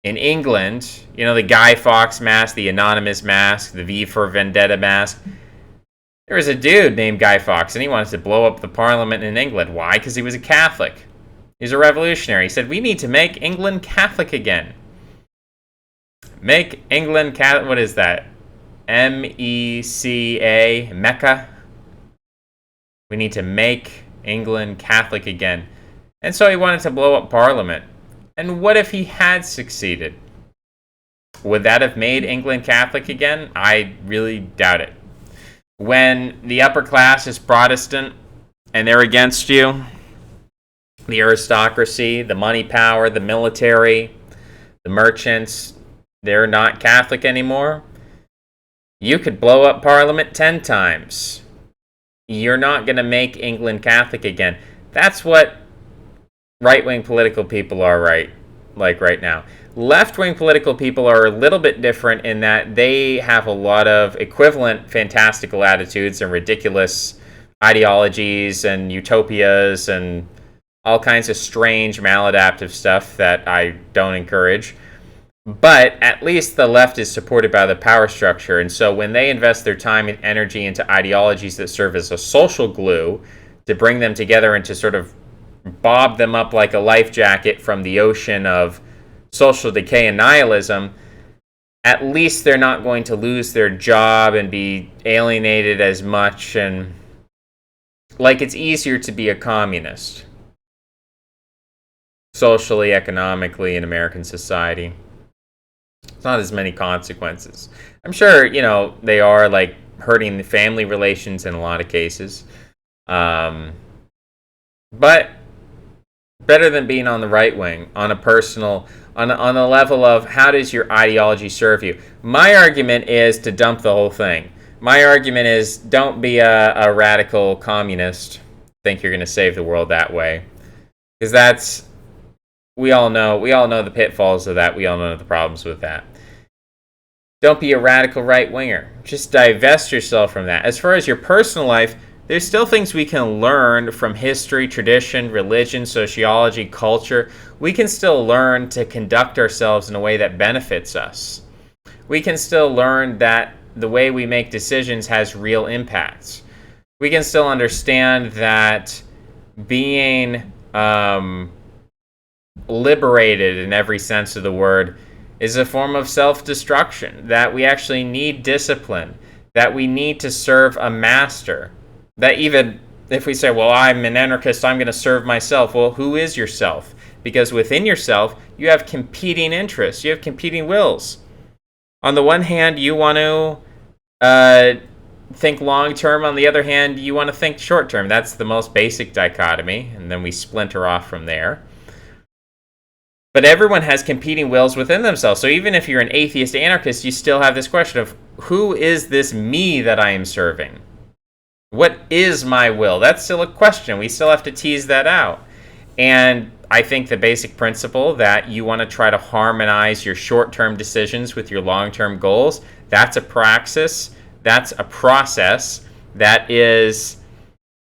in England. You know, the Guy Fawkes mask, the anonymous mask, the V for Vendetta mask. There was a dude named Guy Fawkes, and he wanted to blow up the parliament in England. Why? Because he was a Catholic. He's a revolutionary. He said, we need to make England Catholic again. Make England Catholic. What is that? MECA, Mecca. We need to make England Catholic again. And so he wanted to blow up Parliament. And what if he had succeeded? Would that have made England Catholic again? I really doubt it. When the upper class is Protestant and they're against you, the aristocracy, the money power, the military, the merchants, they're not Catholic anymore, you could blow up Parliament 10 times. You're not going to make England Catholic again. That's what right-wing political people are right now. Left-wing political people are a little bit different in that they have a lot of equivalent fantastical attitudes and ridiculous ideologies and utopias and all kinds of strange maladaptive stuff that I don't encourage. But at least the left is supported by the power structure, and so when they invest their time and energy into ideologies that serve as a social glue to bring them together and to sort of bob them up like a life jacket from the ocean of social decay and nihilism, at least they're not going to lose their job and be alienated as much, and like it's easier to be a communist socially, economically in American society. It's not as many consequences. I'm sure, they are like hurting the family relations in a lot of cases. But better than being on the right wing on a personal, on a level of how does your ideology serve you. My argument is to dump the whole thing. My argument is don't be a radical communist. Think you're going to save the world that way. Because that's, we all know the pitfalls of that. We all know the problems with that. Don't be a radical right-winger. Just divest yourself from that. As far as your personal life, there's still things we can learn from history, tradition, religion, sociology, culture. We can still learn to conduct ourselves in a way that benefits us. We can still learn that the way we make decisions has real impacts. We can still understand that being liberated in every sense of the word is a form of self-destruction, that we actually need discipline, that we need to serve a master, that even if we say, well, I'm an anarchist, I'm going to serve myself. Well, who is yourself? Because within yourself, you have competing interests, you have competing wills. On the one hand, you want to think long-term. On the other hand, you want to think short-term. That's the most basic dichotomy, and then we splinter off from there. But everyone has competing wills within themselves. So even if you're an atheist anarchist, you still have this question of, who is this me that I am serving? What is my will? That's still a question. We still have to tease that out. And I think the basic principle that you want to try to harmonize your short-term decisions with your long-term goals, that's a praxis, that's a process, that is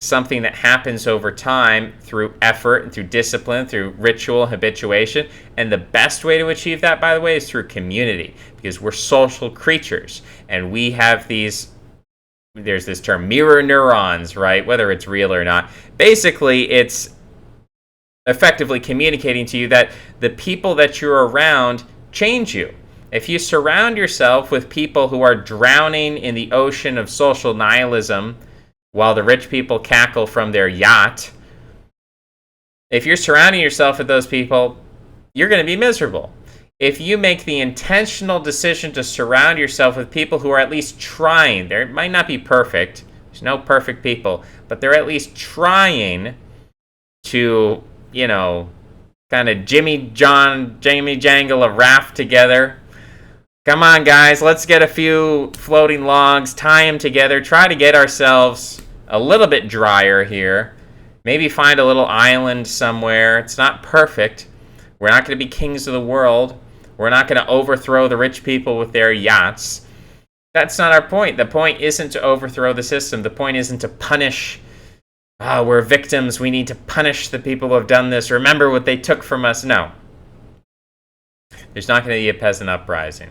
something that happens over time through effort and through discipline, through ritual, habituation. And the best way to achieve that, by the way, is through community, because we're social creatures and we have there's this term, mirror neurons, right? Whether it's real or not. Basically, it's effectively communicating to you that the people that you're around change you. If you surround yourself with people who are drowning in the ocean of social nihilism, while the rich people cackle from their yacht, if you're surrounding yourself with those people, you're going to be miserable. If you make the intentional decision to surround yourself with people who are at least trying, they might not be perfect, there's no perfect people, but they're at least trying to, kind of Jamie Jangle a raft together. Come on, guys, let's get a few floating logs, tie them together, try to get ourselves a little bit drier here. Maybe find a little island somewhere. It's not perfect. We're not going to be kings of the world. We're not going to overthrow the rich people with their yachts. That's not our point. The point isn't to overthrow the system. The point isn't to punish. We're victims. We need to punish the people who have done this. Remember what they took from us. No. There's not going to be a peasant uprising.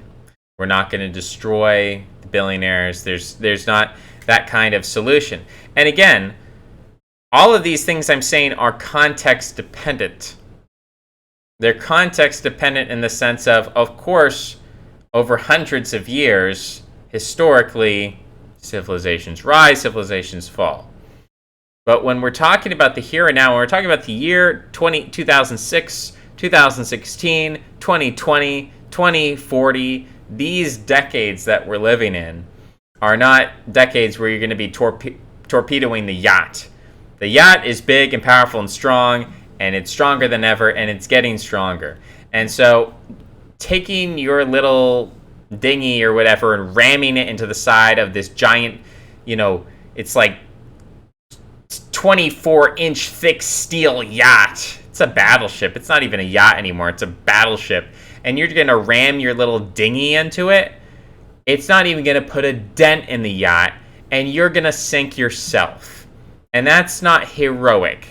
We're not going to destroy the billionaires. There's not that kind of solution. And again, all of these things I'm saying are context dependent. They're context dependent in the sense of course, over hundreds of years, historically, civilizations rise, civilizations fall. But when we're talking about the here and now, when we're talking about the year 2006, 2016, 2020, 2040, these decades that we're living in are not decades where you're going to be torpedoing the yacht. The yacht is big and powerful and strong, and it's stronger than ever, and it's getting stronger. And so taking your little dinghy or whatever and ramming it into the side of this giant, it's like 24-inch thick steel yacht. It's a battleship. It's not even a yacht anymore. It's a battleship. And you're going to ram your little dinghy into it. It's not even going to put a dent in the yacht, and you're going to sink yourself. And that's not heroic.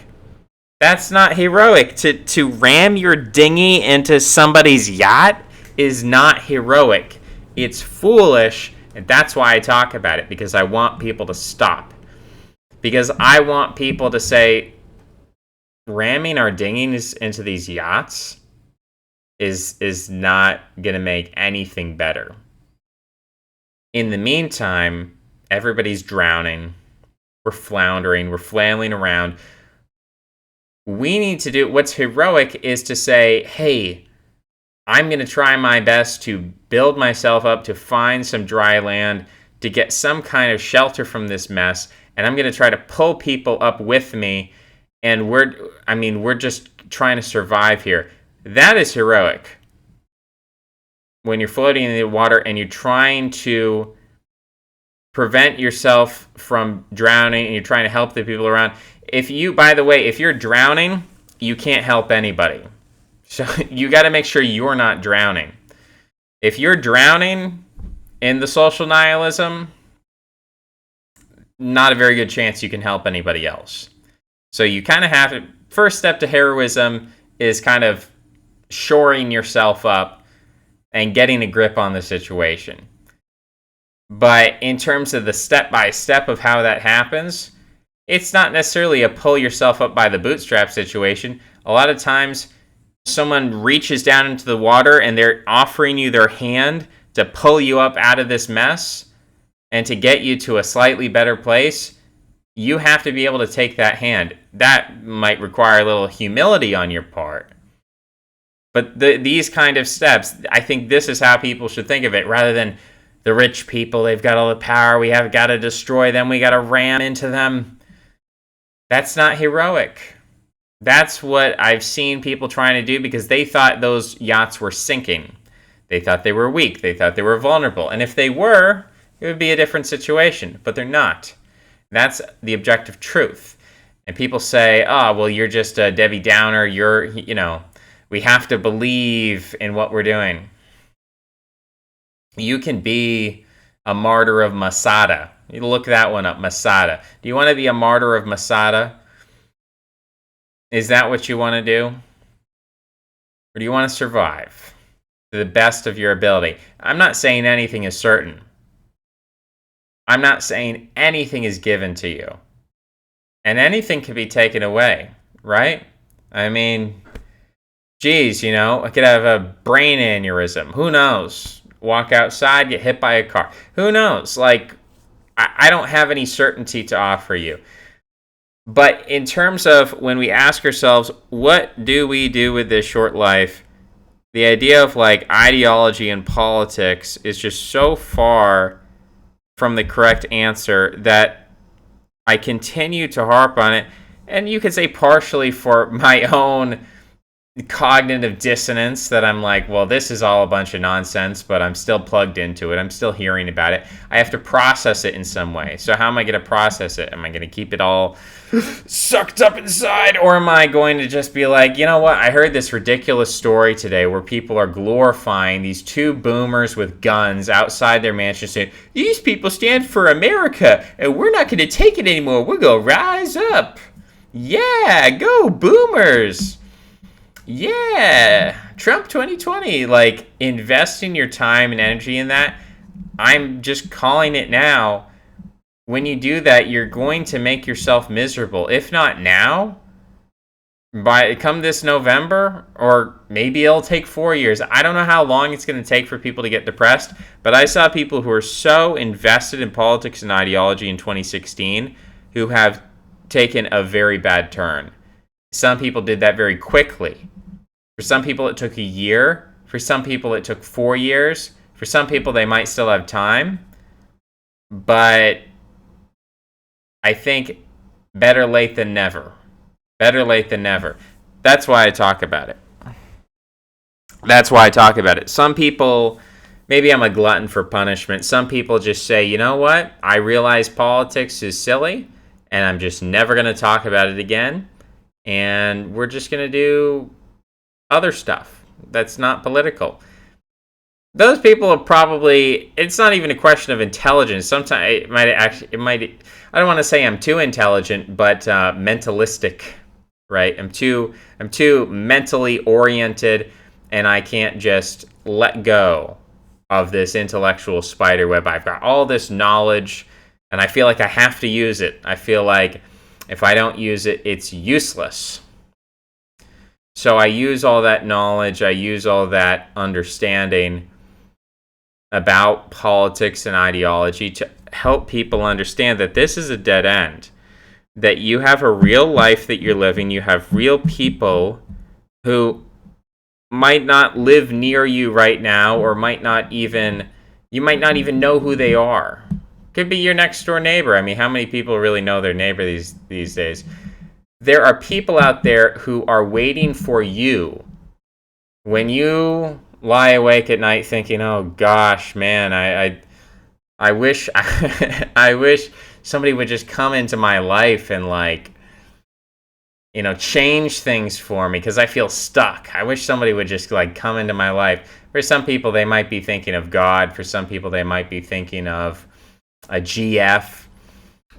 That's not heroic. To ram your dinghy into somebody's yacht is not heroic. It's foolish, and that's why I talk about it, because I want people to stop. Because I want people to say, ramming our dinghies into these yachts? is not going to make anything better. In the meantime, everybody's drowning. We're floundering. We're flailing around. We need to do what's heroic is to say, hey, I'm going to try my best to build myself up, to find some dry land, to get some kind of shelter from this mess, and I'm going to try to pull people up with me, and we're just trying to survive here. That is heroic. When you're floating in the water and you're trying to prevent yourself from drowning and you're trying to help the people around. If you're drowning, you can't help anybody. So you got to make sure you're not drowning. If you're drowning in the social nihilism, not a very good chance you can help anybody else. So you kind of have to, first step to heroism is kind of shoring yourself up and getting a grip on the situation. But in terms of the step-by-step of how that happens, it's not necessarily a pull yourself up by the bootstrap situation. A lot of times, someone reaches down into the water and they're offering you their hand to pull you up out of this mess and to get you to a slightly better place. You have to be able to take that hand. That might require a little humility on your part. But these kind of steps, I think this is how people should think of it, rather than the rich people, they've got all the power, we have got to destroy them, we got to ram into them. That's not heroic. That's what I've seen people trying to do because they thought those yachts were sinking. They thought they were weak. They thought they were vulnerable. And if they were, it would be a different situation. But they're not. That's the objective truth. And people say, oh, well, you're just a Debbie Downer. We have to believe in what we're doing. You can be a martyr of Masada. You look that one up, Masada. Do you want to be a martyr of Masada? Is that what you want to do? Or do you want to survive to the best of your ability? I'm not saying anything is certain. I'm not saying anything is given to you. And anything can be taken away, right? I mean, geez, I could have a brain aneurysm. Who knows? Walk outside, get hit by a car. Who knows? I don't have any certainty to offer you. But in terms of when we ask ourselves, what do we do with this short life? The idea of ideology and politics is just so far from the correct answer that I continue to harp on it. And you could say partially for my own cognitive dissonance that I'm like, well, this is all a bunch of nonsense, but I'm still plugged into it. I'm still hearing about it. I have to process it in some way. So how am I going to process it? Am I going to keep it all sucked up inside? Or am I going to just be like, you know what? I heard this ridiculous story today where people are glorifying these two boomers with guns outside their mansion saying, these people stand for America and we're not going to take it anymore. We're going to rise up. Yeah, go boomers. Yeah, Trump 2020, investing your time and energy in that. I'm just calling it now. When you do that, you're going to make yourself miserable. If not now, come this November, or maybe it'll take 4 years. I don't know how long it's going to take for people to get depressed, but I saw people who are so invested in politics and ideology in 2016 who have taken a very bad turn. Some people did that very quickly. For some people, it took a year. For some people, it took 4 years. For some people, they might still have time. But I think better late than never. Better late than never. That's why I talk about it. Some people, maybe I'm a glutton for punishment. Some people just say, you know what? I realize politics is silly, and I'm just never going to talk about it again. And we're just going to do other stuff that's not political. Those people are probably, it's not even a question of intelligence. Sometimes it might, I don't want to say I'm too intelligent, but mentalistic, right? I'm too mentally oriented, and I can't just let go of this intellectual spider web. I've got all this knowledge, and I feel like I have to use it. I feel like if I don't use it, it's useless. So I use all that knowledge, I use all that understanding about politics and ideology to help people understand that this is a dead end. That you have a real life that you're living, you have real people who might not live near you right now, or you might not even know who they are. Could be your next door neighbor. I mean, how many people really know their neighbor these days? There are people out there who are waiting for you when you lie awake at night thinking, oh gosh, man, I wish I wish somebody would just come into my life and change things for me because I feel stuck. I wish somebody would just come into my life. For some people, they might be thinking of God. For some people, they might be thinking of a GF.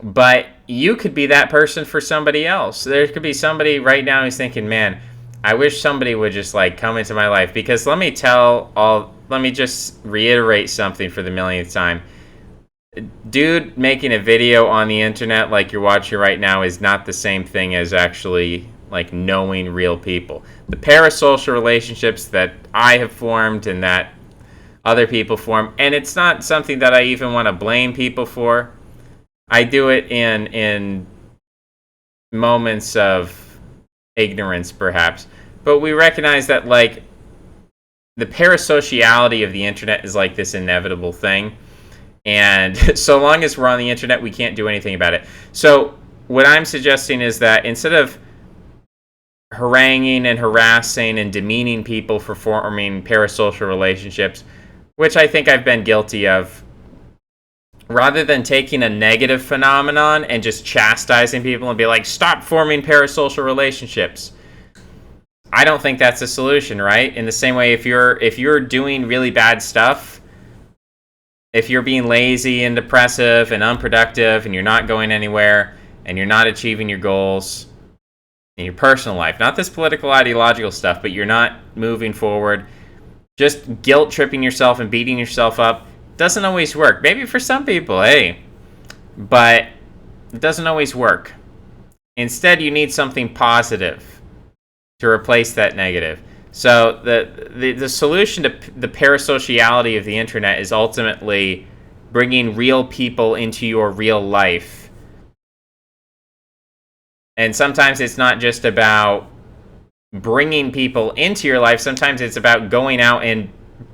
But you could be that person for somebody else. There could be somebody right now who's thinking, man, I wish somebody would just come into my life. Because let me just reiterate something for the millionth time. Dude making a video on the internet like you're watching right now is not the same thing as actually knowing real people. The parasocial relationships that I have formed and that other people form, and it's not something that I even want to blame people for. I do it in moments of ignorance, perhaps. But we recognize that the parasociality of the internet is this inevitable thing. And so long as we're on the internet, we can't do anything about it. So what I'm suggesting is that instead of haranguing and harassing and demeaning people for forming parasocial relationships, which I think I've been guilty of, rather than taking a negative phenomenon and just chastising people and be like, stop forming parasocial relationships, I don't think that's a solution, right? In the same way, if you're doing really bad stuff, if you're being lazy and depressive and unproductive and you're not going anywhere and you're not achieving your goals in your personal life, not this political ideological stuff, but you're not moving forward, just guilt tripping yourself and beating yourself up doesn't always work. Maybe for some people, hey, but it doesn't always work. Instead, you need something positive to replace that negative. So the solution to the parasociality of the internet is ultimately bringing real people into your real life. And sometimes it's not just about bringing people into your life. Sometimes it's about going out and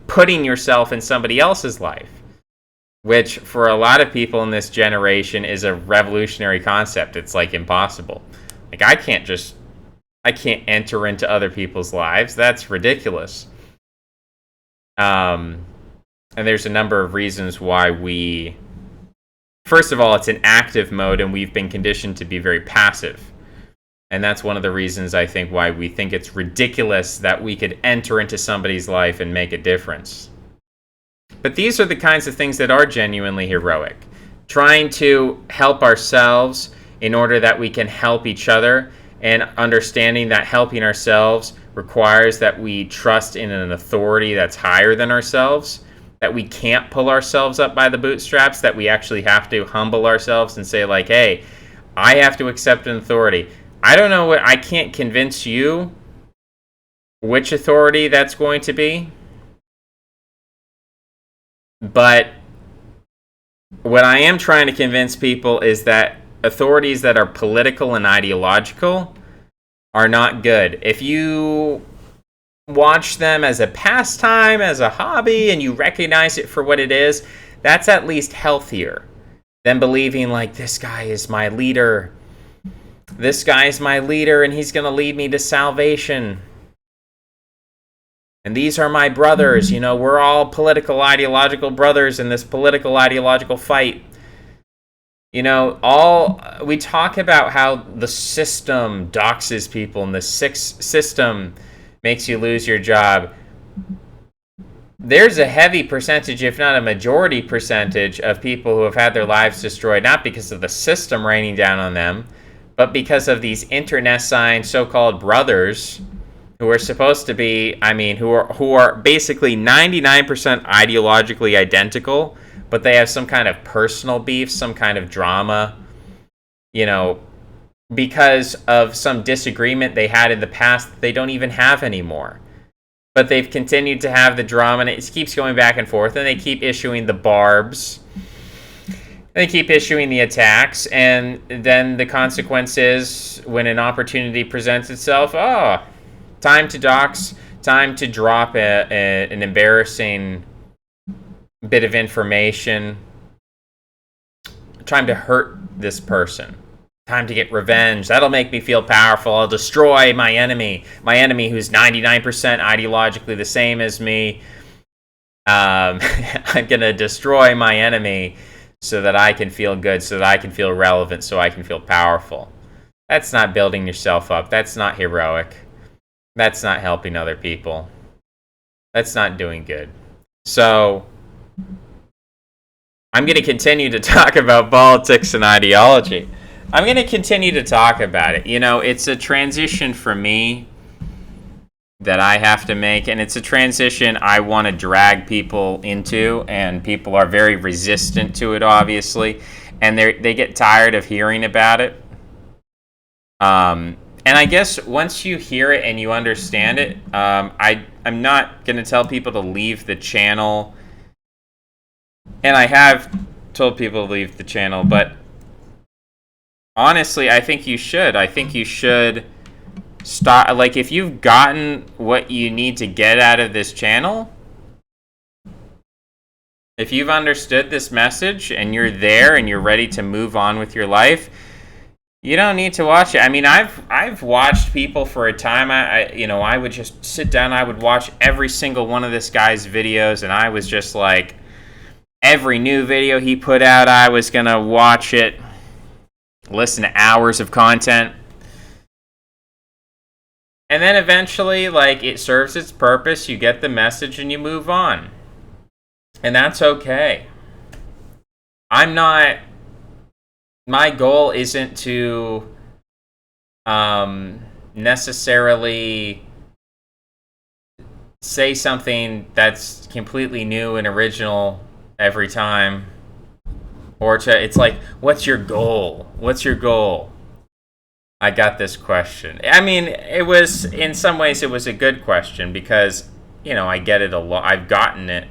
putting yourself in somebody else's life, which for a lot of people in this generation is a revolutionary concept. It's impossible. I can't enter into other people's lives. That's ridiculous. And there's a number of reasons why first of all, it's an active mode and we've been conditioned to be very passive. And that's one of the reasons I think why we think it's ridiculous that we could enter into somebody's life and make a difference. But these are the kinds of things that are genuinely heroic. Trying to help ourselves in order that we can help each other, and understanding that helping ourselves requires that we trust in an authority that's higher than ourselves, that we can't pull ourselves up by the bootstraps, that we actually have to humble ourselves and say hey, I have to accept an authority. I can't convince you which authority that's going to be, but what I am trying to convince people is that authorities that are political and ideological are not good. If you watch them as a pastime, as a hobby, and you recognize it for what it is, that's at least healthier than believing this guy is my leader. This guy is my leader and he's going to lead me to salvation. And these are my brothers. We're all political ideological brothers in this political ideological fight. We talk about how the system doxes people and the system makes you lose your job. There's a heavy percentage, if not a majority percentage, of people who have had their lives destroyed, not because of the system raining down on them, but because of these internecine so-called brothers who are supposed to be, who are basically 99% ideologically identical, but they have some kind of personal beef, some kind of drama, because of some disagreement they had in the past that they don't even have anymore. But they've continued to have the drama, and it keeps going back and forth, and they keep issuing the barbs. They keep issuing the attacks, and then the consequence is, when an opportunity presents itself, time to dox, time to drop an embarrassing bit of information, time to hurt this person, time to get revenge. That'll make me feel powerful. I'll destroy my enemy who's 99% ideologically the same as me. I'm gonna destroy my enemy so that I can feel good, so that I can feel relevant, so I can feel powerful. That's not building yourself up. That's not heroic. That's not helping other people. That's not doing good. So I'm going to continue to talk about politics and ideology. I'm going to continue to talk about it. You know, it's a transition for me that I have to make, and it's a transition I want to drag people into, and people are very resistant to it, obviously, and they get tired of hearing about it. And I guess once you hear it and you understand it, I'm not going to tell people to leave the channel, and I have told people to leave the channel, but honestly, I think you should. I think you should stop. Like, if you've gotten what you need to get out of this channel, if you've understood this message and you're there and you're ready to move on with your life, you don't need to watch it. I mean, I've watched people for a time. I would just sit down. I would watch every single one of this guy's videos, and I was just like, every new video he put out, I was gonna watch it, listen to hours of content. And then eventually, like, it serves its purpose, you get the message, and you move on. And that's okay. My goal isn't to necessarily say something that's completely new and original every time. Or it's like, what's your goal? What's your goal? I got this question. I mean, in some ways, it was a good question because, I get it a lot. I've gotten it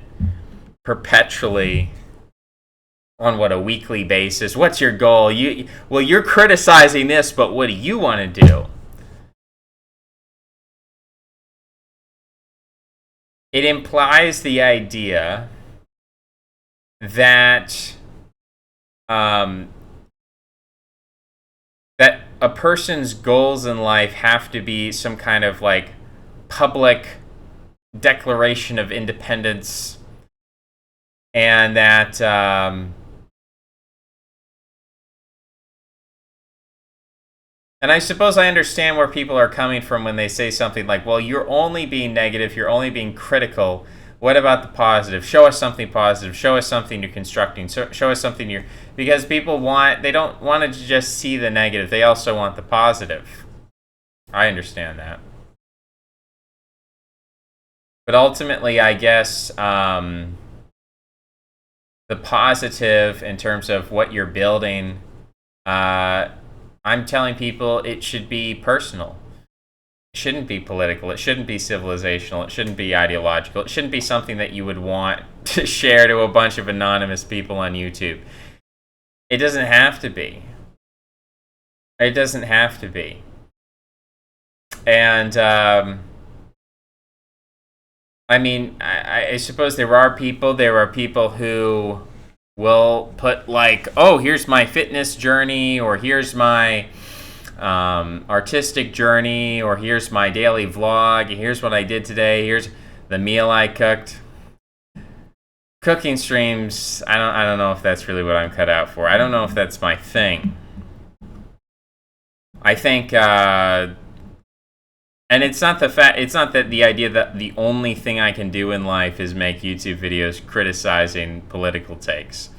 perpetually on a weekly basis. What's your goal? You're criticizing this, but what do you want to do? It implies the idea that that a person's goals in life have to be some kind of like public declaration of independence, and that and I suppose I understand where people are coming from when they say something like, well, you're only being negative, you're only being critical. What about the positive? Show us something positive. Show us something you're constructing. Show us something you're... Because people they don't want to just see the negative. They also want the positive. I understand that. But ultimately, I guess the positive in terms of what you're building, I'm telling people it should be personal. It shouldn't be political. It shouldn't be civilizational. It shouldn't be ideological. It shouldn't be something that you would want to share to a bunch of anonymous people on YouTube. It doesn't have to be. It doesn't have to be. And, I mean, I suppose there are people who will put like, oh, here's my fitness journey, or here's my artistic journey, or here's my daily vlog, here's what I did today, here's the meal I cooked. Cooking streams, I don't know if that's really what I'm cut out for. I don't know if that's my thing. I think and it's not that the idea that the only thing I can do in life is make YouTube videos criticizing political takes.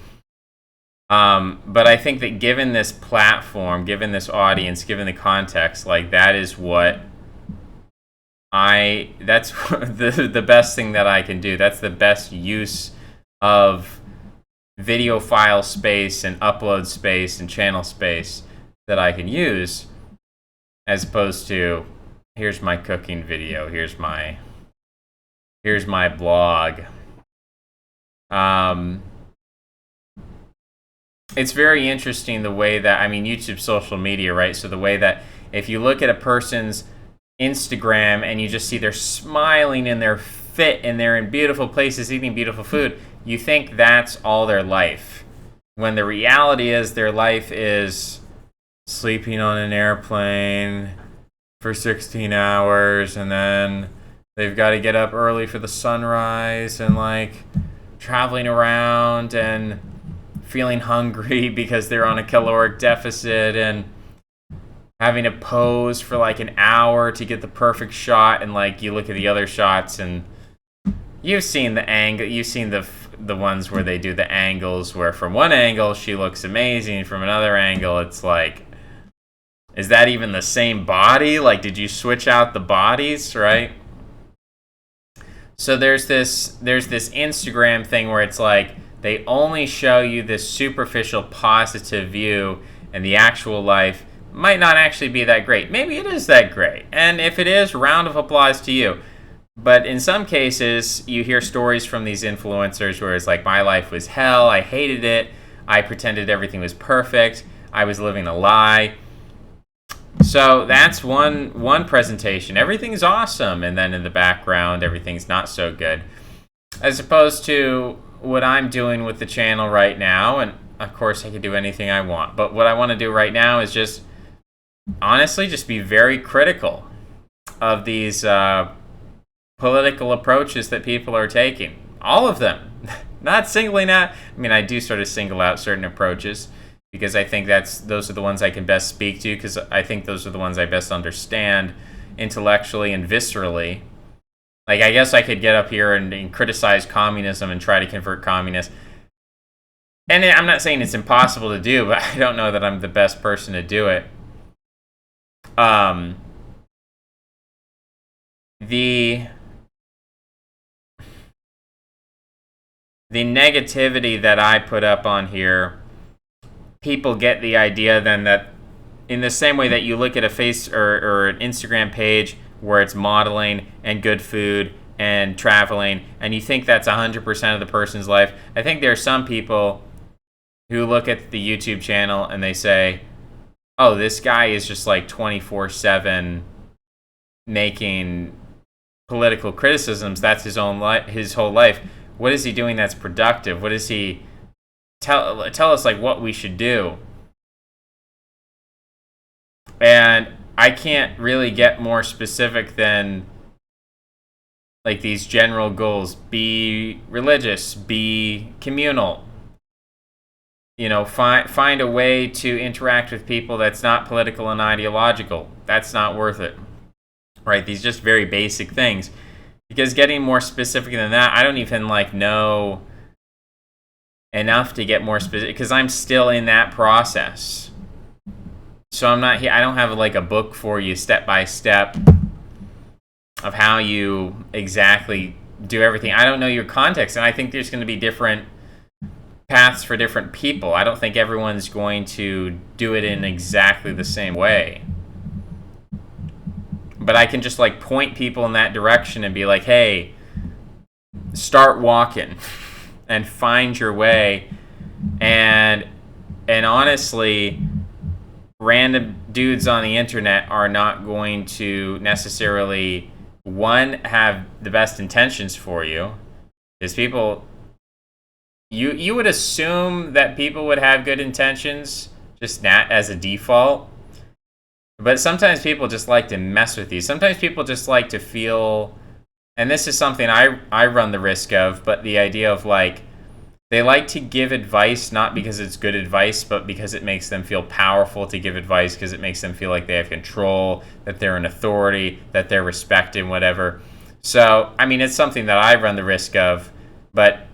But I think that given this platform, given this audience, given the context, like, that is what that's the best thing that I can do. That's the best use of video file space and upload space and channel space that I can use. as opposed to here's my cooking video, here's my blog. It's very interesting the way that, I mean, YouTube's social media, right? So the way that if you look at a person's Instagram and you just see they're smiling and they're fit and they're in beautiful places eating beautiful food, you think that's all their life. When the reality is their life is sleeping on an airplane for 16 hours and then they've got to get up early for the sunrise and like traveling around and feeling hungry because they're on a caloric deficit and having to pose for like an hour to get the perfect shot, and like you look at the other shots and you've seen the angle, you've seen the ones where they do the angles where from one angle she looks amazing, from another angle it's like, is that even the same body? Like, did you switch out the bodies, right? So there's this Instagram thing where it's like they only show you this superficial positive view, and the actual life might not actually be that great. Maybe it is that great. And if it is, round of applause to you. But in some cases, you hear stories from these influencers where it's like, my life was hell, I hated it, I pretended everything was perfect, I was living a lie. So that's one presentation. Everything's awesome, and then in the background, everything's not so good. As opposed to what I'm doing with the channel right now, and of course I can do anything I want, but what I want to do right now is just, honestly, just be very critical of these political approaches that people are taking. All of them. Not singling out, I mean, I do sort of single out certain approaches, because I think those are the ones I can best speak to, because I think those are the ones I best understand intellectually and viscerally. Like, I guess I could get up here and criticize communism and try to convert communists. And I'm not saying it's impossible to do, but I don't know that I'm the best person to do it. The negativity that I put up on here, people get the idea then that in the same way that you look at a face or an Instagram page where it's modeling and good food and traveling, and you think that's 100% of the person's life. I think there are some people who look at the YouTube channel and they say, oh, this guy is just like 24/7 making political criticisms. That's his whole life. What is he doing that's productive? What is he tell us like what we should do? And I can't really get more specific than like these general goals. Be religious, be communal. You know, find a way to interact with people that's not political and ideological. That's not worth it. Right? These just very basic things. Because getting more specific than that, I don't even like know enough to get more specific, because I'm still in that process. So I'm not here. I don't have like a book for you step by step of how you exactly do everything. I don't know your context, and I think there's going to be different paths for different people. I don't think everyone's going to do it in exactly the same way. But I can just like point people in that direction and be like, hey, start walking and find your way. And honestly, random dudes on the internet are not going to necessarily, one, have the best intentions for you. Because people, you would assume that people would have good intentions, just not as a default. But sometimes people just like to mess with you. Sometimes people just like to feel, and this is something I run the risk of, but the idea of like, they like to give advice not because it's good advice, but because it makes them feel powerful to give advice, because it makes them feel like they have control, that they're an authority, that they're respected, whatever. So, I mean, it's something that I run the risk of, but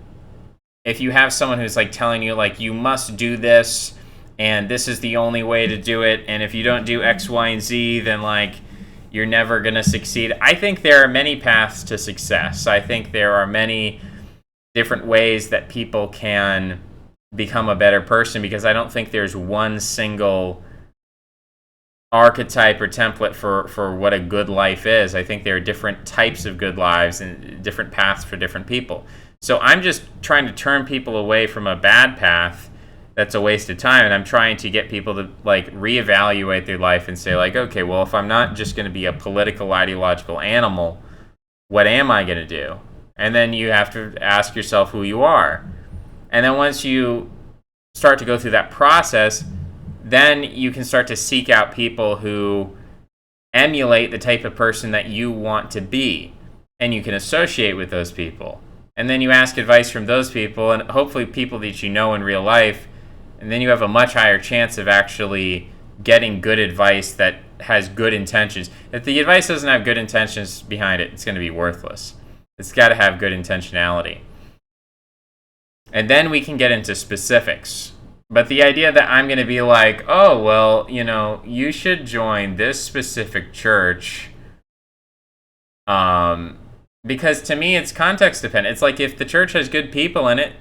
if you have someone who's like telling you like, you must do this, and this is the only way to do it, and if you don't do X, Y, and Z, then like you're never going to succeed. I think there are many paths to success. I think there are many different ways that people can become a better person, because I don't think there's one single archetype or template for what a good life is. I think there are different types of good lives and different paths for different people. So I'm just trying to turn people away from a bad path that's a waste of time, and I'm trying to get people to like reevaluate their life and say like, okay, well, if I'm not just going to be a political ideological animal, what am I going to do? And then you have to ask yourself who you are. And then once you start to go through that process, then you can start to seek out people who emulate the type of person that you want to be, and you can associate with those people. And then you ask advice from those people, and hopefully people that you know in real life, and then you have a much higher chance of actually getting good advice that has good intentions. If the advice doesn't have good intentions behind it, it's going to be worthless. It's got to have good intentionality. And then we can get into specifics. But the idea that I'm going to be like, oh, well, you know, you should join this specific church, because to me it's context dependent. It's like if the church has good people in it,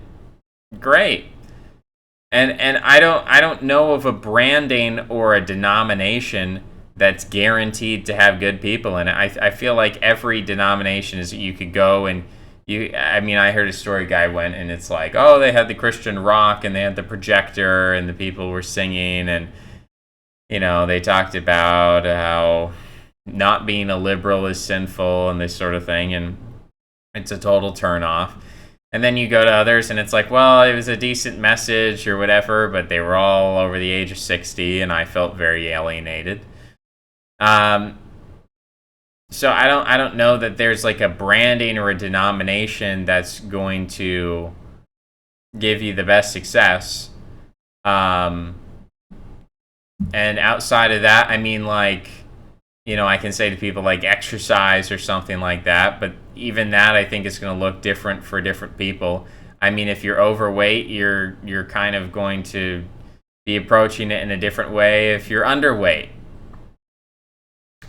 great. And I don't know of a branding or a denomination that's guaranteed to have good people in it. I feel like every denomination is you could go and I heard a story, guy went and it's like, oh, they had the Christian rock and they had the projector and the people were singing and, you know, they talked about how not being a liberal is sinful and this sort of thing, and it's a total turnoff. And then you go to others and it's like, well, it was a decent message or whatever, but they were all over the age of 60 and I felt very alienated. So I don't know that there's like a branding or a denomination that's going to give you the best success. And outside of that, I mean, like, you know, I can say to people like exercise or something like that, but even that I think is going to look different for different people. I mean, if you're overweight, you're kind of going to be approaching it in a different way if you're underweight.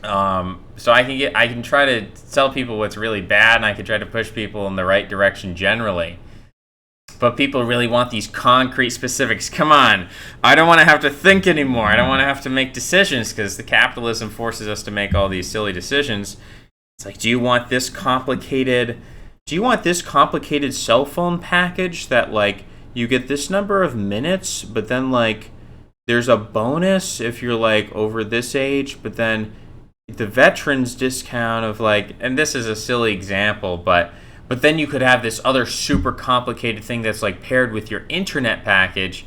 So I can try to tell people what's really bad, and I can try to push people in the right direction generally. But people really want these concrete specifics. Come on, I don't want to have to think anymore. I don't want to have to make decisions because the capitalism forces us to make all these silly decisions. It's like, do you want this complicated cell phone package that like you get this number of minutes, but then like there's a bonus if you're like over this age, but then the veterans discount of like, and this is a silly example, but then you could have this other super complicated thing that's like paired with your internet package,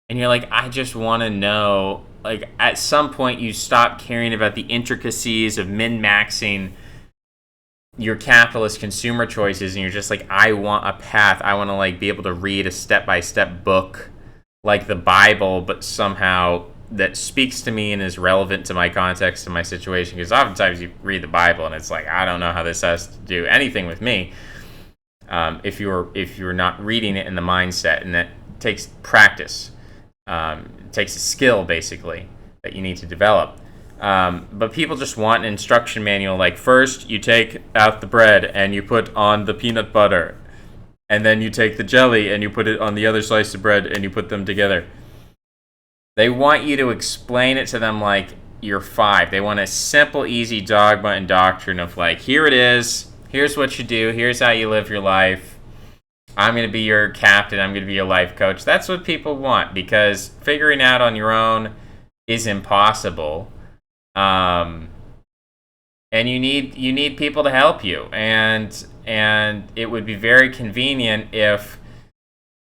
and you're like, I just want to know, like at some point you stop caring about the intricacies of min-maxing your capitalist consumer choices, and you're just like, I want a path. I want to like be able to read a step-by-step book like the Bible, but somehow that speaks to me and is relevant to my context and my situation. Because oftentimes you read the Bible and it's like, I don't know how this has to do anything with me. If you're not reading it in the mindset, and that takes practice. It takes a skill basically that you need to develop. But people just want an instruction manual. Like first you take out the bread and you put on the peanut butter, and then you take the jelly and you put it on the other slice of bread and you put them together. They want you to explain it to them like you're 5. They want a simple, easy dogma and doctrine of like, here it is, here's what you do, here's how you live your life. I'm going to be your captain, I'm going to be your life coach. That's what people want, because figuring out on your own is impossible. And you need people to help you. And it would be very convenient if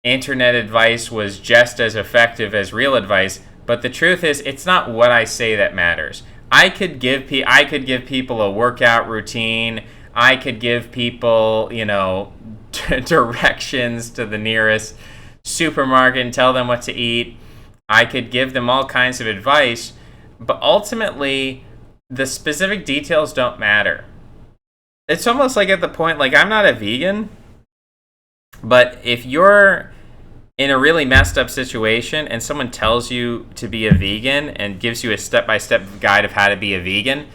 internet advice was just as effective as real advice, but the truth is it's not what I say that matters. I could give people a workout routine. I could give people, you know, directions to the nearest supermarket and tell them what to eat. I could give them all kinds of advice, but ultimately the specific details don't matter. It's almost like at the point, like I'm not a vegan, but if you're in a really messed up situation and someone tells you to be a vegan and gives you a step-by-step guide of how to be a vegan,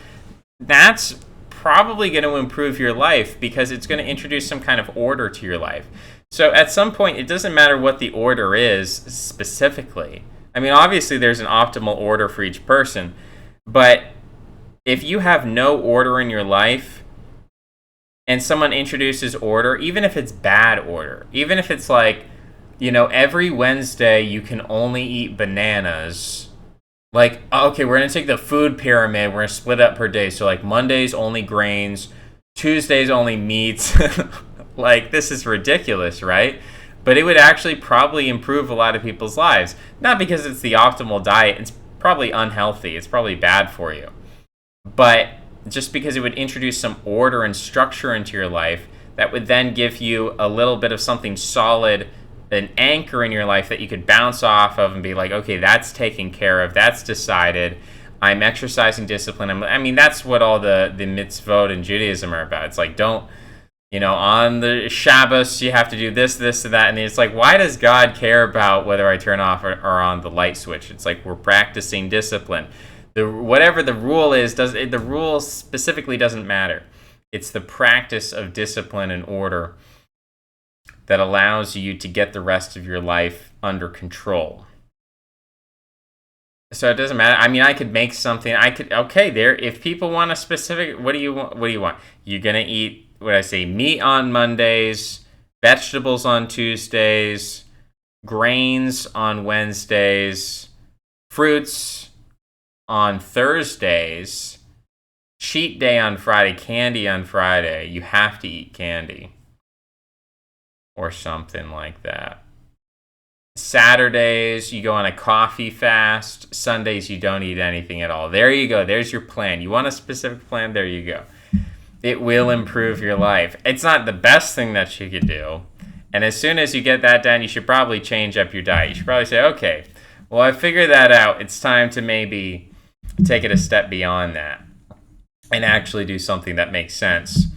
that's probably going to improve your life because it's going to introduce some kind of order to your life. So at some point, it doesn't matter what the order is specifically. I mean, obviously there's an optimal order for each person, But if you have no order in your life and someone introduces order, even if it's bad order, even if it's like, every Wednesday you can only eat bananas. Like, okay, we're going to take the food pyramid. We're going to split it up per day. So, like, Mondays only grains, Tuesdays only meats. Like, this is ridiculous, right? But it would actually probably improve a lot of people's lives. Not because it's the optimal diet. It's probably unhealthy. It's probably bad for you. But just because it would introduce some order and structure into your life that would then give you a little bit of something solid, an anchor in your life that you could bounce off of and be like, okay, that's taken care of, that's decided, I'm exercising discipline. That's what all the mitzvot in Judaism are about. It's like, don't, on the Shabbos you have to do this, this, and that. And it's like, why does God care about whether I turn off or on the light switch? It's like, we're practicing discipline. Whatever the rule is, the rule specifically doesn't matter. It's the practice of discipline and order that allows you to get the rest of your life under control. So it doesn't matter. I could make something. If people want a specific, what do you want? You're gonna eat, what I say, meat on Mondays, vegetables on Tuesdays, grains on Wednesdays, fruits on Thursdays, cheat day on Friday, candy on Friday. You have to eat candy. Or something like that. Saturdays, you go on a coffee fast. Sundays, you don't eat anything at all. There you go. There's your plan. You want a specific plan? There you go. It will improve your life. It's not the best thing that you could do. And as soon as you get that done, you should probably change up your diet. You should probably say, okay, well, I figured that out. It's time to maybe take it a step beyond that and actually do something that makes sense.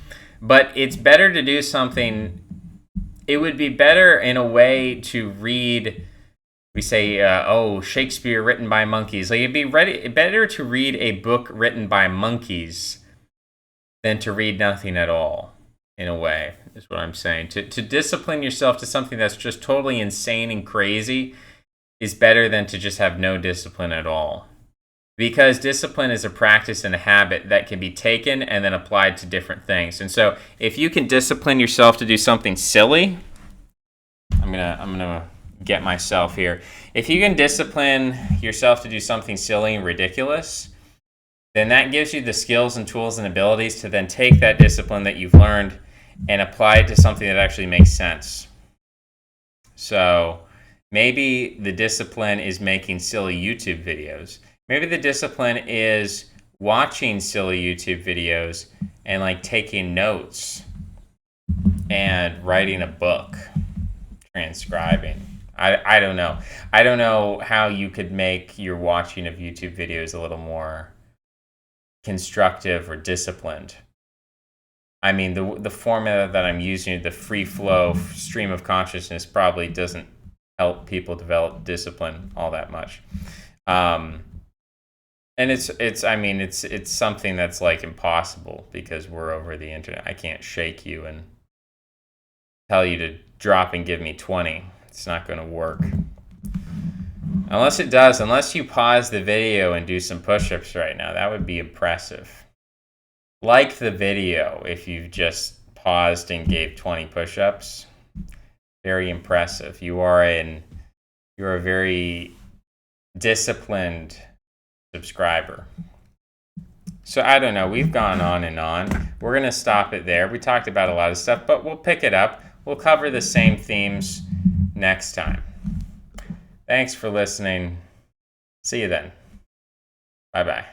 But it's better to do something. It would be better in a way to read, we say, Shakespeare written by monkeys. Like, it'd be better to read a book written by monkeys than to read nothing at all, in a way, is what I'm saying. To discipline yourself to something that's just totally insane and crazy is better than to just have no discipline at all. Because discipline is a practice and a habit that can be taken and then applied to different things. And so if you can discipline yourself to do something silly, I'm gonna get myself here. If you can discipline yourself to do something silly and ridiculous, then that gives you the skills and tools and abilities to then take that discipline that you've learned and apply it to something that actually makes sense. So maybe the discipline is making silly YouTube videos. Maybe the discipline is watching silly YouTube videos and like taking notes and writing a book, transcribing. I don't know. I don't know how you could make your watching of YouTube videos a little more constructive or disciplined. The formula that I'm using, the free flow stream of consciousness, probably doesn't help people develop discipline all that much. And it's something that's like impossible because we're over the internet. I can't shake you and tell you to drop and give me 20. It's not going to work. Unless you pause the video and do some push-ups right now. That would be impressive. Like the video if you've just paused and gave 20 push-ups. Very impressive. You're a very disciplined subscriber. So I don't know. We've gone on and on. We're going to stop it there. We talked about a lot of stuff, but we'll pick it up. We'll cover the same themes next time. Thanks for listening. See you then. Bye-bye.